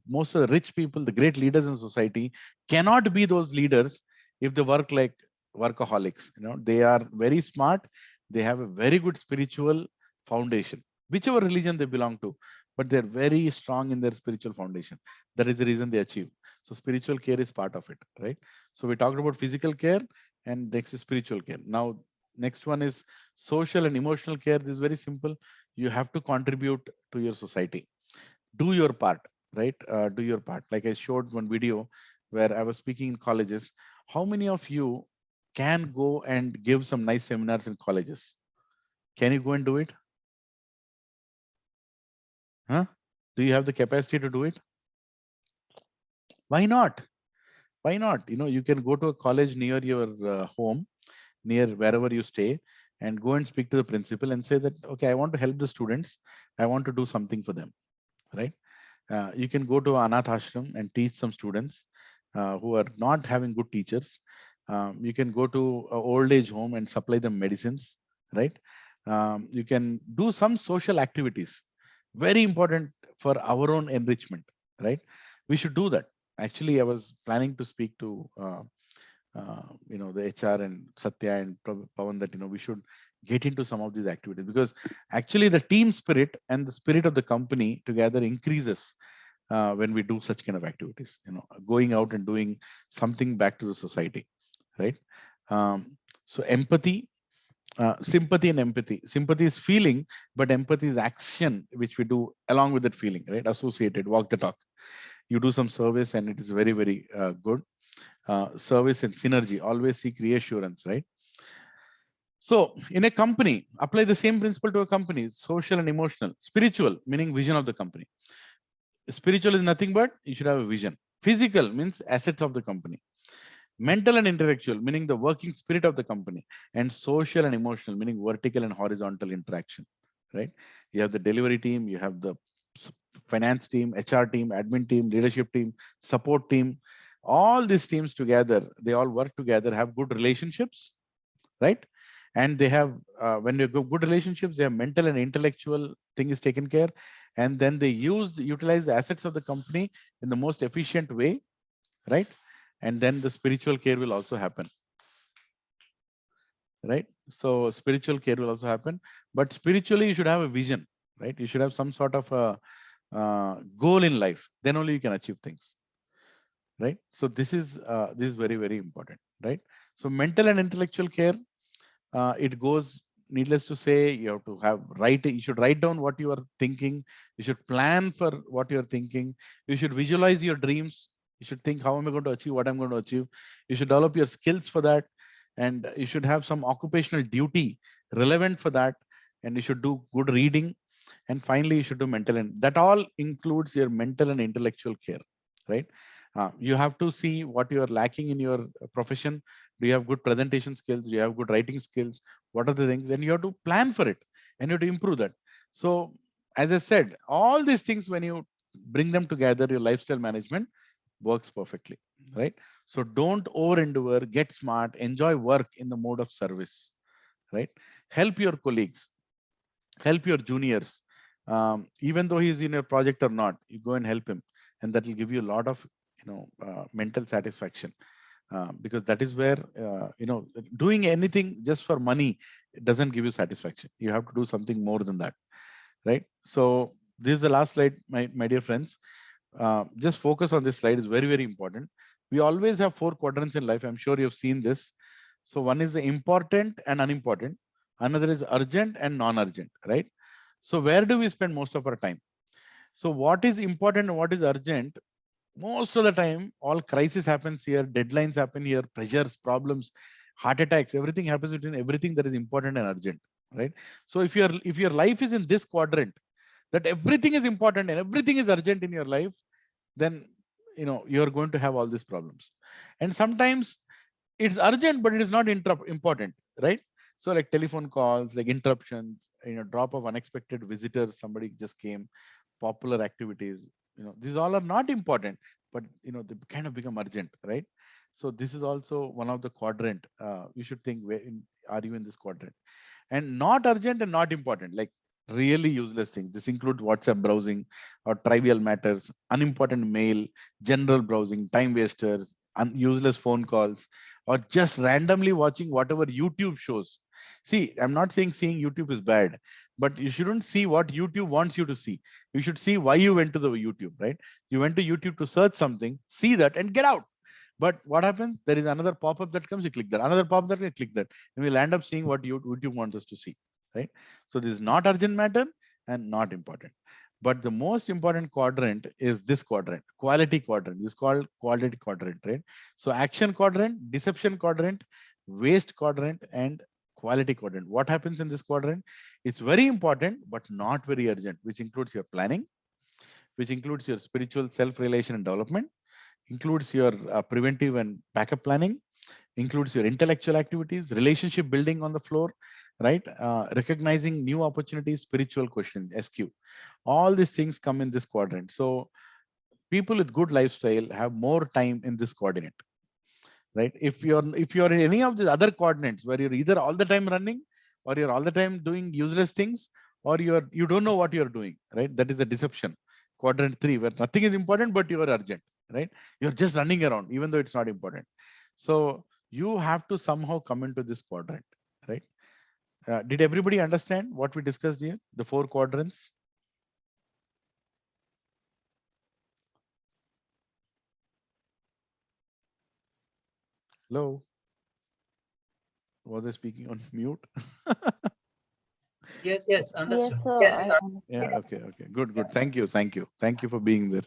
most of the rich people, the great leaders in society, cannot be those leaders if they work like workaholics. They are very smart. They have a very good spiritual foundation, whichever religion they belong to, but they're very strong in their spiritual foundation. That is the reason they achieve. So spiritual care is part of it, right? So we talked about physical care, and next is spiritual care. Now, next one is social and emotional care. This is very simple. You have to contribute to your society. Do your part, right? Do your part. Like I showed one video where I was speaking in colleges. How many of you can go and give some nice seminars in colleges? Can you go and do it? Huh? Do you have the capacity to do it? Why not? Why not? You can go to a college near your home, near wherever you stay, and go and speak to the principal and say that, okay, I want to help the students. I want to do something for them, right? You can go to Anath Ashram and teach some students who are not having good teachers. You can go to an old age home and supply them medicines, right? You can do some social activities. Very important for our own enrichment, right? We should do that. Actually, I was planning to speak to the HR and Satya and Pawan that we should get into some of these activities, because actually the team spirit and the spirit of the company together increases when we do such kind of activities. Going out and doing something back to the society, right? So empathy, sympathy and empathy. Sympathy is feeling, but empathy is action, which we do along with that feeling, right? Associated, walk the talk. You do some service and it is very, very good. Service and synergy, always seek reassurance, right? So in a company, apply the same principle to a company: social and emotional. Spiritual, meaning vision of the company. Spiritual is nothing but you should have a vision. Physical means assets of the company. Mental and intellectual, meaning the working spirit of the company. And social and emotional, meaning vertical and horizontal interaction, right? You have the delivery team, you have the finance team, HR team, admin team, leadership team, support team. All these teams together, they all work together, have good relationships, right? And they have, when you go good relationships, their mental and intellectual thing is taken care, and then they utilize the assets of the company in the most efficient way, right? And then the spiritual care will also happen, right? So spiritual care will also happen, but spiritually you should have a vision, right? You should have some sort of a goal in life. Then only you can achieve things, right? So this is very, very important, right? So mental and intellectual care, it goes, needless to say, you have to you should write down what you are thinking. You should plan for what you are thinking. You should visualize your dreams. You should think, how am I going to achieve what I'm going to achieve? You should develop your skills for that. And you should have some occupational duty relevant for that. And you should do good reading. And finally, you should do mental, and that all includes your mental and intellectual care, right? You have to see what you are lacking in your profession. Do you have good presentation skills? Do you have good writing skills? What are the things? And you have to plan for it, and you have to improve that. So, as I said, all these things, when you bring them together, your lifestyle management works perfectly, right? So don't over endure, get smart, enjoy work in the mode of service, right? Help your colleagues, help your juniors. Even though he's in your project or not, you go and help him, and that will give you a lot of mental satisfaction, because that is where doing anything just for money, it doesn't give you satisfaction. You have to do something more than that, right? So this is the last slide, my dear friends. Just focus on this slide, is very, very important. We always have 4 quadrants in life. I'm sure you've seen this. So one is the important and unimportant, another is urgent and non-urgent, right? So where do we spend most of our time? So what is important and what is urgent? Most of the time, all crisis happens here, deadlines happen here, pressures, problems, heart attacks, everything happens between everything that is important and urgent, right? So if your life is in this quadrant, that everything is important and everything is urgent in your life, then you're going to have all these problems. And sometimes it's urgent, but it is not important, right? So like telephone calls, like interruptions, drop of unexpected visitors, somebody just came, popular activities, these all are not important, but they kind of become urgent, right? So this is also one of the quadrant. You should think, are you in this quadrant? And not urgent and not important, like really useless things. This includes WhatsApp browsing or trivial matters, unimportant mail, general browsing, time wasters, useless phone calls, or just randomly watching whatever YouTube shows. See, I'm not saying seeing YouTube is bad, but you shouldn't see what YouTube wants you to see. You should see why you went to the YouTube, right? You went to YouTube to search something, see that, and get out. But what happens? There is another pop-up that comes, you click that, another pop-up that you click that, and we'll end up seeing what YouTube wants us to see, right? So this is not urgent matter and not important. But the most important quadrant is this quadrant, quality quadrant. This is called quality quadrant, right? So action quadrant, deception quadrant, waste quadrant, and quality quadrant. What happens in this quadrant? It's very important, but not very urgent, which includes your planning, which includes your spiritual self-realization and development, includes your preventive and backup planning, includes your intellectual activities, relationship building on the floor, right? Recognizing new opportunities, spiritual questions, SQ. All these things come in this quadrant. So people with good lifestyle have more time in this coordinate, right? If you're in any of the other coordinates where you're either all the time running, or you're all the time doing useless things, or you don't know what you're doing, right? That is a deception. Quadrant 3, where nothing is important, but you are urgent, right? You're just running around, even though it's not important. So you have to somehow come into this quadrant, right? Did everybody understand what we discussed here? The 4 quadrants? Hello? Was I speaking on mute? Yes, understood. Yes, sir. I understand. Yeah, okay. Good. Thank you for being there.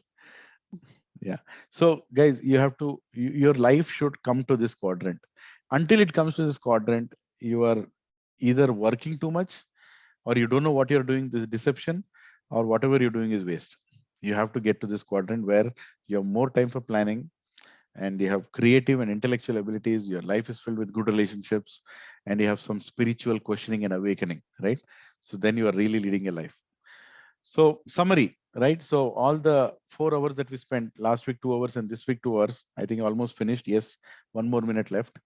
Yeah. So guys, you have to, your life should come to this quadrant. Until it comes to this quadrant, you are either working too much, or you don't know what you're doing, this deception, or whatever you're doing is waste. You have to get to this quadrant where you have more time for planning, and you have creative and intellectual abilities, your life is filled with good relationships, and you have some spiritual questioning and awakening, right? So then you are really leading a life. So summary, right? So all the 4 hours that we spent last week, 2 hours, and this week 2 hours, I think almost finished. Yes, 1 more minute left.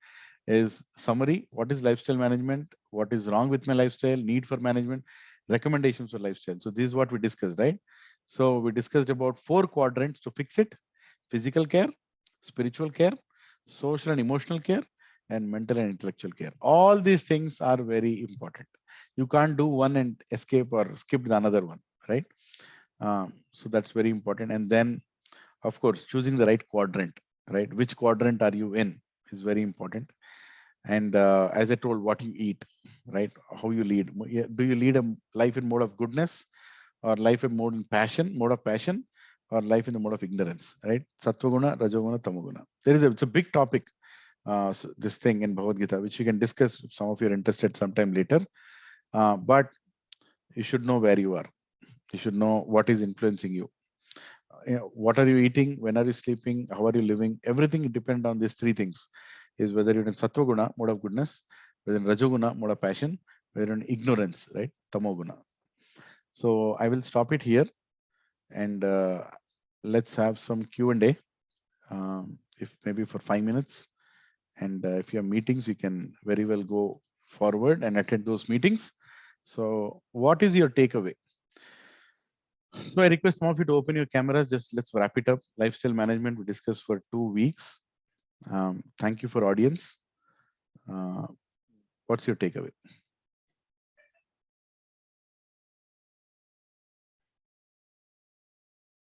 Is summary. What is lifestyle management? What is wrong with my lifestyle? Need for management, recommendations for lifestyle. So this is what we discussed, right? So we discussed about 4 quadrants to fix it: physical care, spiritual care, social and emotional care, and mental and intellectual care. All these things are very important. You can't do one and escape or skip the another one, right? So that's very important. And then, of course, choosing the right quadrant, right? Which quadrant are you in is very important. And as I told, what you eat, right? How you lead. Do you lead a life in mode of goodness, or life in mode of passion, or life in the mode of ignorance, right? Sattva-guna, Rajoguna, Tamoguna. It's a big topic, this thing in Bhagavad Gita, which you can discuss if some of you are interested sometime later. But you should know where you are. You should know what is influencing you. What are you eating? When are you sleeping? How are you living? Everything depends on these 3 things. Is whether you're in Sattva-guna, mode of goodness, whether in Rajoguna, mode of passion, whether in ignorance, right? Tamoguna. So I will stop it here, and let's have some Q&A, if maybe for 5 minutes. And if you have meetings, you can very well go forward and attend those meetings. So what is your takeaway? So I request some of you to open your cameras. Just let's wrap it up. Lifestyle management we discussed for 2 weeks. Thank you for audience. What's your takeaway?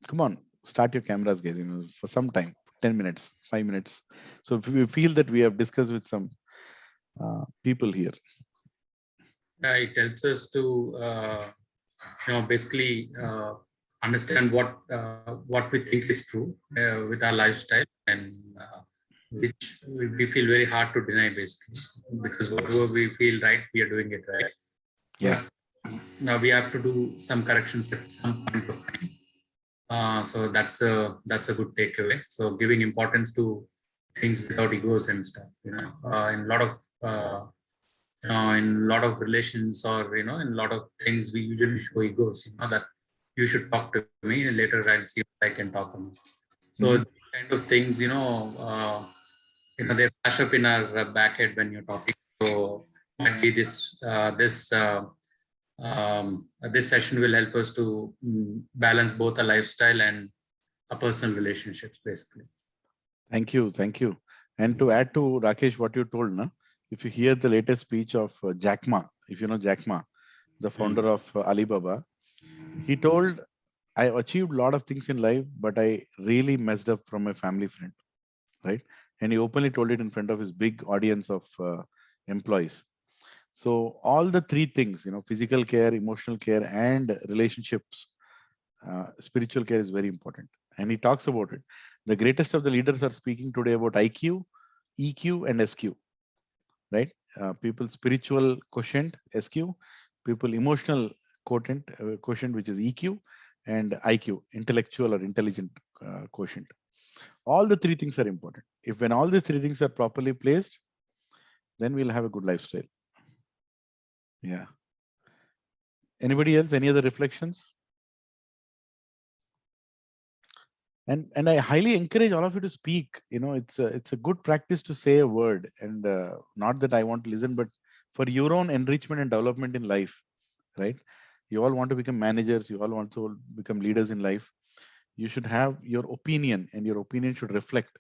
Come on, start your cameras, guys. For some time, 10 minutes, 5 minutes. So if we feel that we have discussed with some people here. It helps us to, basically understand what we think is true with our lifestyle, and which we feel very hard to deny, basically, because whatever we feel right, we are doing it right. Yeah. But now we have to do some corrections at some point of time. So that's a good takeaway. So giving importance to things without egos and stuff. In a lot of in a lot of relations, or in a lot of things, we usually show egos. That you should talk to me, and later I'll see if I can talk to you. So these kind of things, they flash up in our back head when you're talking. So might be this session will help us to balance both a lifestyle and a personal relationships, basically. Thank you. And to add to Rakesh, what you told, if you hear the latest speech of Jack Ma, if you know Jack Ma, the founder of Alibaba, he told, I achieved a lot of things in life, but I really messed up from my family friend, right? And he openly told it in front of his big audience of employees. So all the 3 things, physical care, emotional care, and relationships, spiritual care is very important. And he talks about it. The greatest of the leaders are speaking today about IQ, EQ, and SQ, right? People spiritual quotient, SQ, people emotional quotient, which is EQ, and IQ, intellectual or intelligent quotient. All the 3 things are important. If when all these 3 things are properly placed, then we'll have a good lifestyle. Yeah. Anybody else? Any other reflections? And I highly encourage all of you to speak. It's a good practice to say a word, and not that I want to listen, but for your own enrichment and development in life, right? You all want to become managers. You all want to become leaders in life. You should have your opinion, and your opinion should reflect.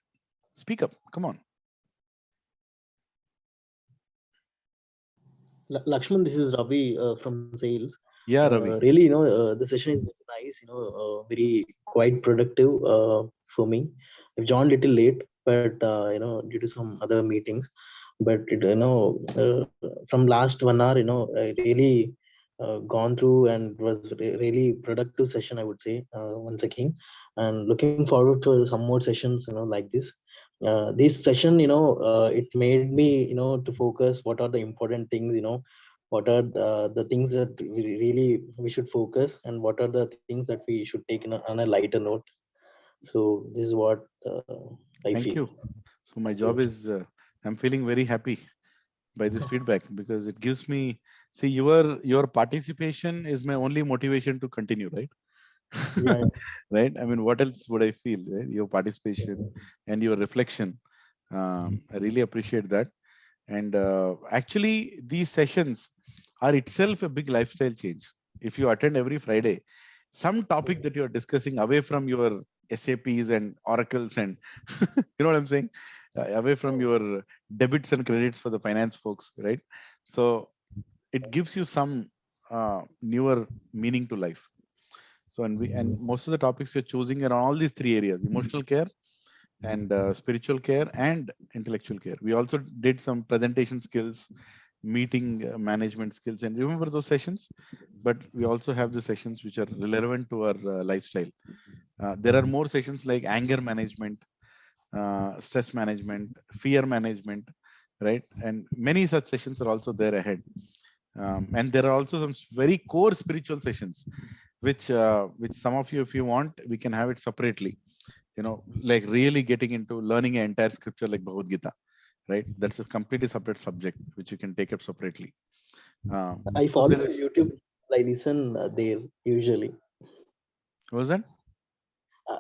Speak up. Come on. Lakshman, this is Ravi from sales. Yeah, Ravi. Really, the session is very nice, very quite productive for me. I've joined a little late, but due to some other meetings. But from last 1 hour, I really gone through, and was really productive session, I would say, once again, and looking forward to some more sessions, like this. This session, it made me, to focus what are the important things, what are the things that we should focus, and what are the things that we should take on a lighter note. So this is what I Thank feel. you. So my job is, I'm feeling very happy by this feedback, because it gives me See, your participation is my only motivation to continue, right? Yeah. Right. I mean, what else would I feel? Right? Your participation and your reflection. I really appreciate that. And actually, these sessions are itself a big lifestyle change. If you attend every Friday, some topic that you're discussing away from your SAPs and oracles and you know what I'm saying, away from your debits and credits for the finance folks, right? So it gives you some newer meaning to life. So and most of the topics you're choosing are all these three areas: emotional care, and spiritual care, and intellectual care. We also did some presentation skills, meeting management skills, and remember those sessions. But we also have the sessions which are relevant to our lifestyle. There are more sessions like anger management, stress management, fear management, right? And many such sessions are also there ahead. And there are also some very core spiritual sessions, which some of you, if you want, we can have it separately. You know, like really getting into learning an entire scripture like Bhagavad Gita, right? That's a completely separate subject which you can take up separately. I So follow there is. YouTube. I listen there usually. What was that?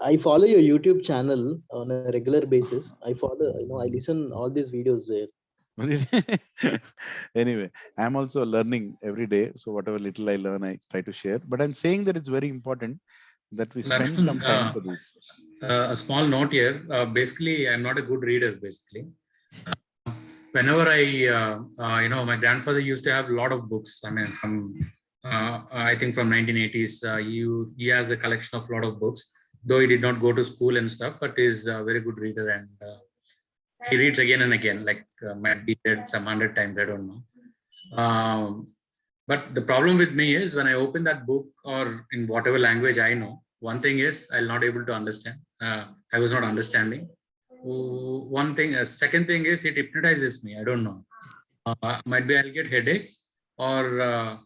I follow your YouTube channel on a regular basis. I follow, I listen all these videos there. Anyway, I'm also learning every day. So whatever little I learn, I try to share. But I'm saying that it's very important that we spend some time for this. A small note here. Basically, I'm not a good reader. Basically, whenever my grandfather used to have a lot of books. I mean, from I think from 1980s, he has a collection of a lot of books. Though he did not go to school and stuff, but is a very good reader, and he reads again and again. Like might be read some 100 times. I don't know. But the problem with me is when I open that book or in whatever language I know, one thing is I'll not able to understand. I was not understanding. One thing, second thing is it hypnotizes me. I don't know. Might be I'll get headache, or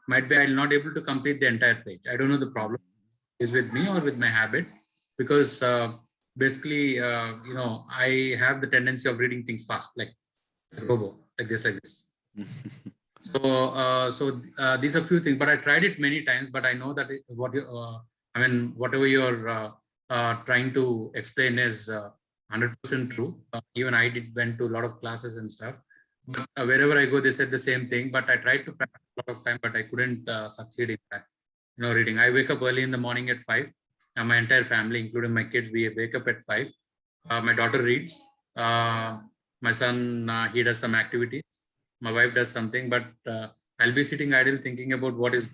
might be I'll not able to complete the entire page. I don't know the problem is with me or with my habit, because basically, I have the tendency of reading things fast, like robo, like this. So these are few things, but I tried it many times. But I know that whatever you're trying to explain is 100% true. Even I went to a lot of classes and stuff. But wherever I go, they said the same thing. But I tried to practice a lot of time, but I couldn't succeed in that. Reading. I wake up early in the morning at 5. And my entire family, including my kids, we wake up at 5. My daughter reads. My son, he does some activities. My wife does something, but I'll be sitting idle thinking about what is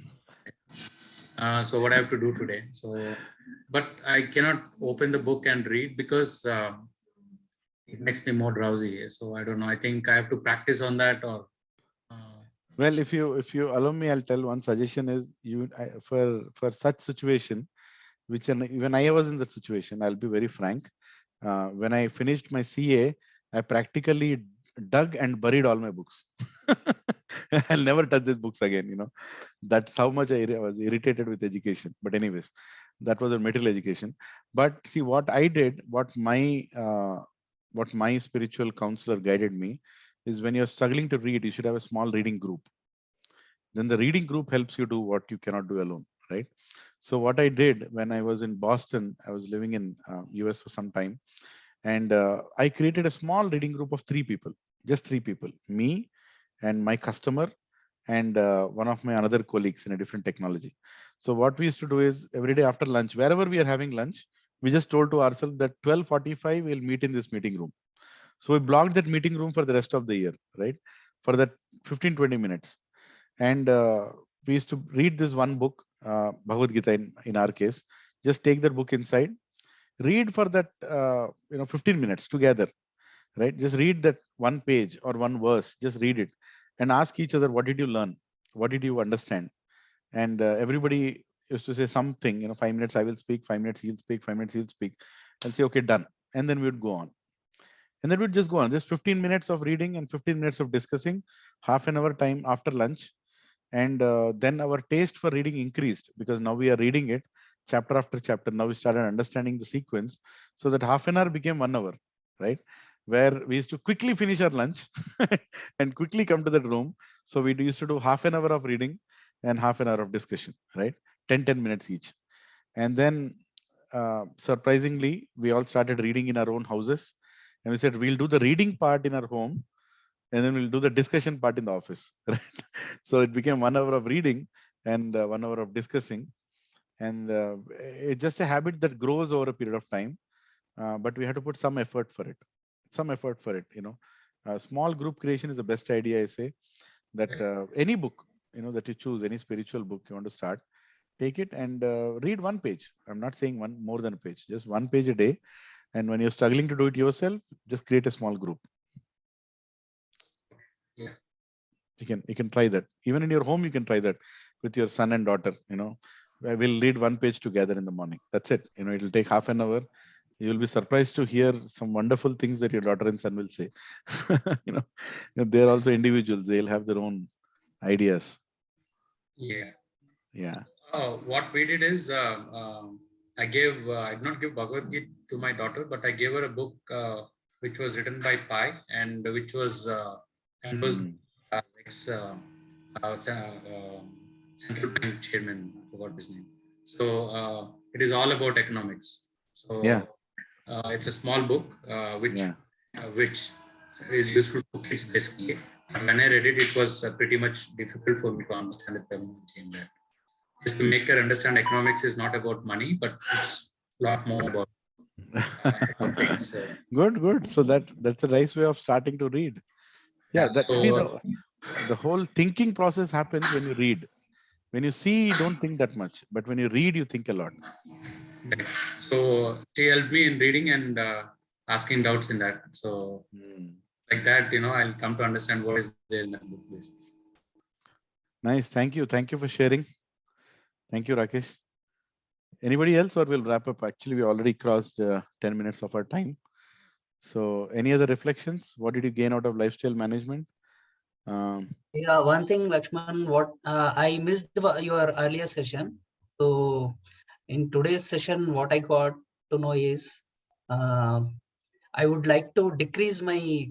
so what I have to do today. So, but I cannot open the book and read because it makes me more drowsy. So I don't know. I think I have to practice on that. Or well, if you allow me, I'll tell one suggestion is for such situation, when I was in that situation, I'll be very frank. When I finished my CA, I practically dug and buried all my books. I'll never touch these books again. That's how much I was irritated with education. But anyways, that was a material education. But see, what I did, what my spiritual counselor guided me is, when you're struggling to read, you should have a small reading group. Then the reading group helps you do what you cannot do alone, right? So what I did when I was in Boston, I was living in US for some time, and I created a small reading group of 3 people, just 3 people, me and my customer and one of my another colleagues in a different technology. So what we used to do is, every day after lunch, wherever we are having lunch, we just told to ourselves that 12:45 we'll meet in this meeting room. So we blocked that meeting room for the rest of the year, right? For that 15-20 minutes. And we used to read this one book, Bhagavad Gita in our case. Just take that book inside, read for that 15 minutes together, right? Just read that one page or one verse, just read it and ask each other, what did you learn? What did you understand? And everybody used to say something, 5 minutes I will speak, 5 minutes he'll speak, 5 minutes he'll speak. I'll say, okay, done. And then we would go on. And then we'd just go on. Just 15 minutes of reading and 15 minutes of discussing, half an hour time after lunch. And then our taste for reading increased, because now we are reading it chapter after chapter. Now we started understanding the sequence, so that half an hour became 1 hour, right? where we used to quickly finish our lunch and quickly come to that room. So we used to do half an hour of reading and half an hour of discussion, right? 10 minutes each. And then surprisingly, we all started reading in our own houses. And we said, we'll do the reading part in our home and then we'll do the discussion part in the office. Right? So it became 1 hour of reading and 1 hour of discussing. And it's just a habit that grows over a period of time. But we have to put some effort for it. Small group creation is the best idea, I say. That any book, that you choose, any spiritual book you want to start, take it and read one page. I'm not saying one more than a page, just one page a day. And when you're struggling to do it yourself, just create a small group. Yeah. You can try that. Even in your home, you can try that with your son and daughter. We'll read one page together in the morning. That's it. It'll take half an hour. You'll be surprised to hear some wonderful things that your daughter and son will say. They're also individuals. They'll have their own ideas. Yeah. Yeah. What we did is I did not give Bhagavad Gita to my daughter, but I gave her a book which was written by Pai and which was central bank chairman, I forgot his name. So it is all about economics. So Yeah. It's a small book which is useful for kids basically. And when I read it, it was pretty much difficult for me to understand the terminology in that. Just to make her understand, economics is not about money, but it's a lot more about things. Good. So that's a nice way of starting to read. Yeah. The whole thinking process happens when you read. When you see, you don't think that much, but when you read, you think a lot. Right. So she helped me in reading and asking doubts in that. So like that, I'll come to understand what is there in that book. Nice. Thank you. Thank you for sharing. Thank you, Rakesh. Anybody else, or we'll wrap up? Actually, we already crossed 10 minutes of our time. So any other reflections? What did you gain out of lifestyle management? Yeah, one thing, Lakshman, what I missed your earlier session. So in today's session, what I got to know is I would like to decrease my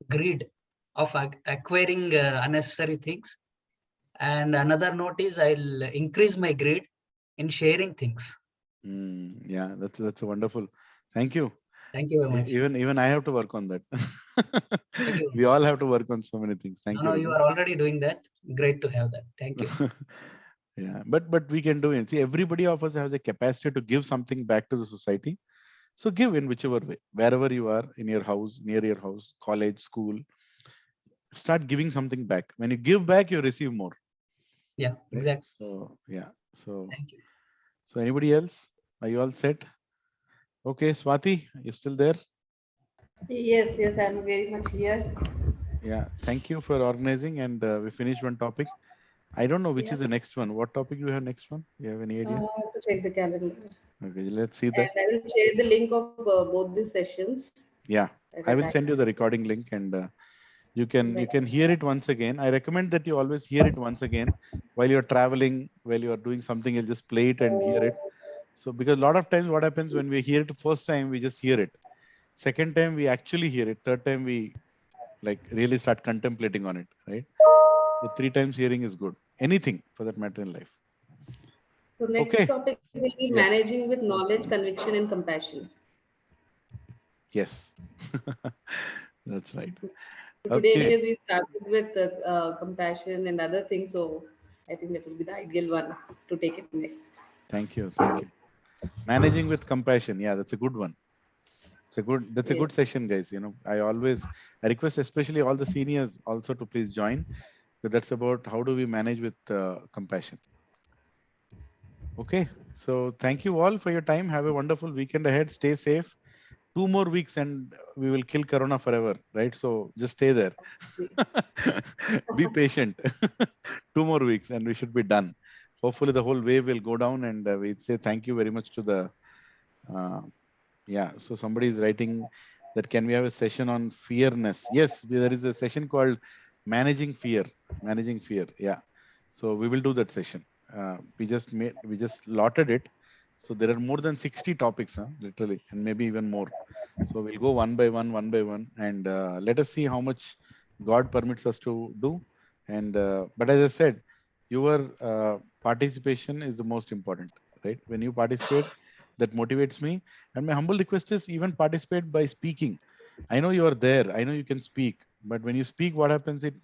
greed of acquiring unnecessary things. And another note is I'll increase my greed in sharing things. Yeah, that's a wonderful. Thank you. Thank you very much. Even I have to work on that. Thank you. We all have to work on so many things. Thank you. No, you are already doing that. Great to have that. Thank you. Yeah, but we can do it. See, everybody of us has a capacity to give something back to the society. So give in whichever way, wherever you are, in your house, near your house, college, school, start giving something back. When you give back, you receive more. Yeah, right? exactly. So yeah. So thank you. So anybody else? Are you all set? Okay, Swati, you still there? Yes, I'm very much here. Yeah, thank you for organizing, and we finished one topic. I don't know which is the next one. What topic do you have next one? Do you have any idea? To check the calendar. Okay, let's see And that. I will share the link of both the sessions. Yeah, I will send you the recording link, and you can hear it once again. I recommend that you always hear it once again while you're traveling, while you're doing something. You'll just play it and hear it. So because a lot of times what happens when we hear it the first time, we just hear it. Second time we actually hear it. Third time we like really start contemplating on it, right? So 3 times hearing is good. Anything for that matter in life. So next topic will be managing with knowledge, conviction, and compassion. Yes, that's right. Today, anyways, we started with compassion and other things, so I think that will be the ideal one to take it next. Thank you. Managing with compassion. Yeah, that's a good one. That's a good session, guys. I request especially all the seniors also to please join, because that's about how do we manage with compassion. Okay, so thank you all for your time. Have a wonderful weekend ahead. Stay safe. 2 more weeks and we will kill Corona forever, right? So just stay there. Be patient. 2 more weeks and we should be done. Hopefully the whole wave will go down, and we'd say thank you very much to the so somebody is writing that can we have a session on fearness? Yes, there is a session called managing fear. Yeah, so we will do that session. We just lotted it, so there are more than 60 topics, literally, and maybe even more. So we'll go one by one, and let us see how much God permits us to do. And but as I said, your participation is the most important, right? When you participate, that motivates me. And my humble request is even participate by speaking. I know you are there. I know you can speak, but when you speak, what happens? It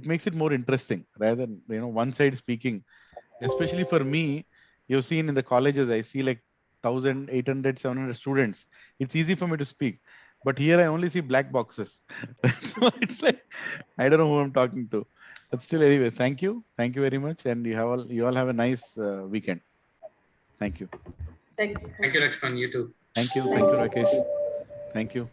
makes it more interesting rather than one side speaking. Especially for me, you've seen in the colleges, I see like 1,800, 700 students. It's easy for me to speak, but here I only see black boxes. So it's like I don't know who I'm talking to. But still, anyway, thank you very much, and you all have a nice weekend. Thank you. Thank you. Thank you, Lakshman. You too. Thank you, Thank you. Rakesh. Thank you.